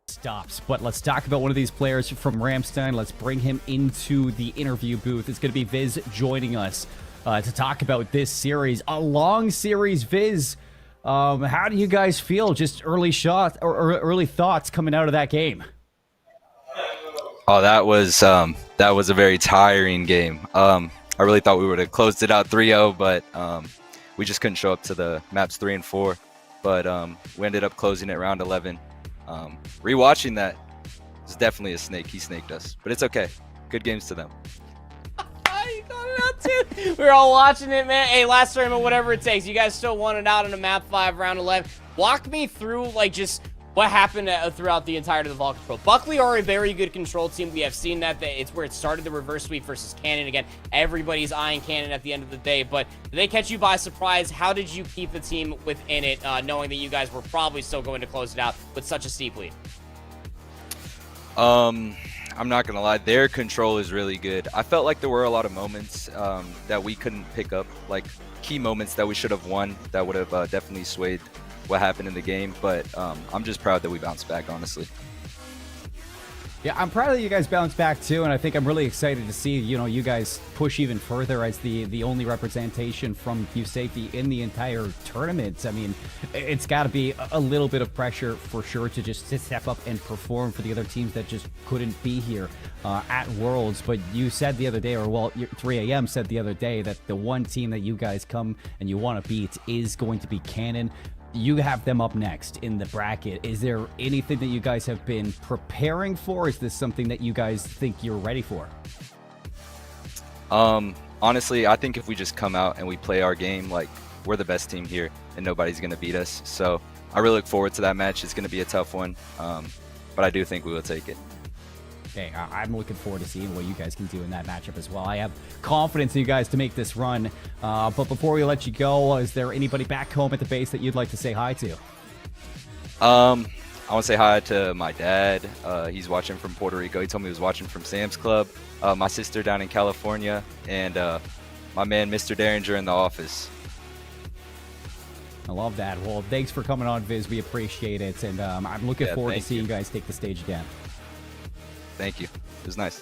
Stops, but let's talk about one of these players from Ramstein. Let's bring him into the interview booth. It's going to be Viz joining us to talk about this series. A long series, Viz. How do you guys feel? Just early shots or early thoughts coming out of that game? Oh, that was a very tiring game. I really thought we would have closed it out 3-0, but we just couldn't show up to the maps 3 and 4. But we ended up closing it round 11. Rewatching that, it's definitely a snake. He snaked us, but it's okay. Good games to them. You got it out too. We're all watching it, man. Hey, last tournament, whatever it takes. You guys still won it out in a map 5, round 11. Walk me through like just what happened throughout the entirety of the Vol Control. Buckley are a very good control team. We have seen that. It's where it started, the reverse sweep versus Cannon. Again, everybody's eyeing Cannon at the end of the day. But did they catch you by surprise? How did you keep the team within it, knowing that you guys were probably still going to close it out with such a steep lead? I'm not gonna lie, their control is really good. I felt like there were a lot of moments that we couldn't pick up, like key moments that we should have won that would have definitely swayed what happened in the game. But I'm just proud that we bounced back, honestly. Yeah, I'm proud that you guys bounced back too, and I think I'm really excited to see, you know, you guys push even further as the only representation from Q Safety in the entire tournament. I mean, it's got to be a little bit of pressure for sure to just step up and perform for the other teams that just couldn't be here at Worlds. But you said the other day, or well, 3AM said the other day, that the one team that you guys come and you want to beat is going to be Canon. You have them up next in the bracket. Is there anything that you guys have been preparing for? Is this something that you guys think you're ready for? Honestly, I think if we just come out and we play our game, like, we're the best team here and nobody's going to beat us. So I really look forward to that match. It's going to be a tough one, but I do think we will take it. Okay, I'm looking forward to seeing what you guys can do in that matchup as well. I have confidence in you guys to make this run. But before we let you go, is there anybody back home at the base that you'd like to say hi to? I want to say hi to my dad. He's watching from Puerto Rico. He told me he was watching from Sam's Club. My sister down in California, and my man, Mr. Derringer, in the office. I love that. Well, thanks for coming on, Viz. We appreciate it. And I'm looking forward to seeing you guys take the stage again. Thank you. It was nice.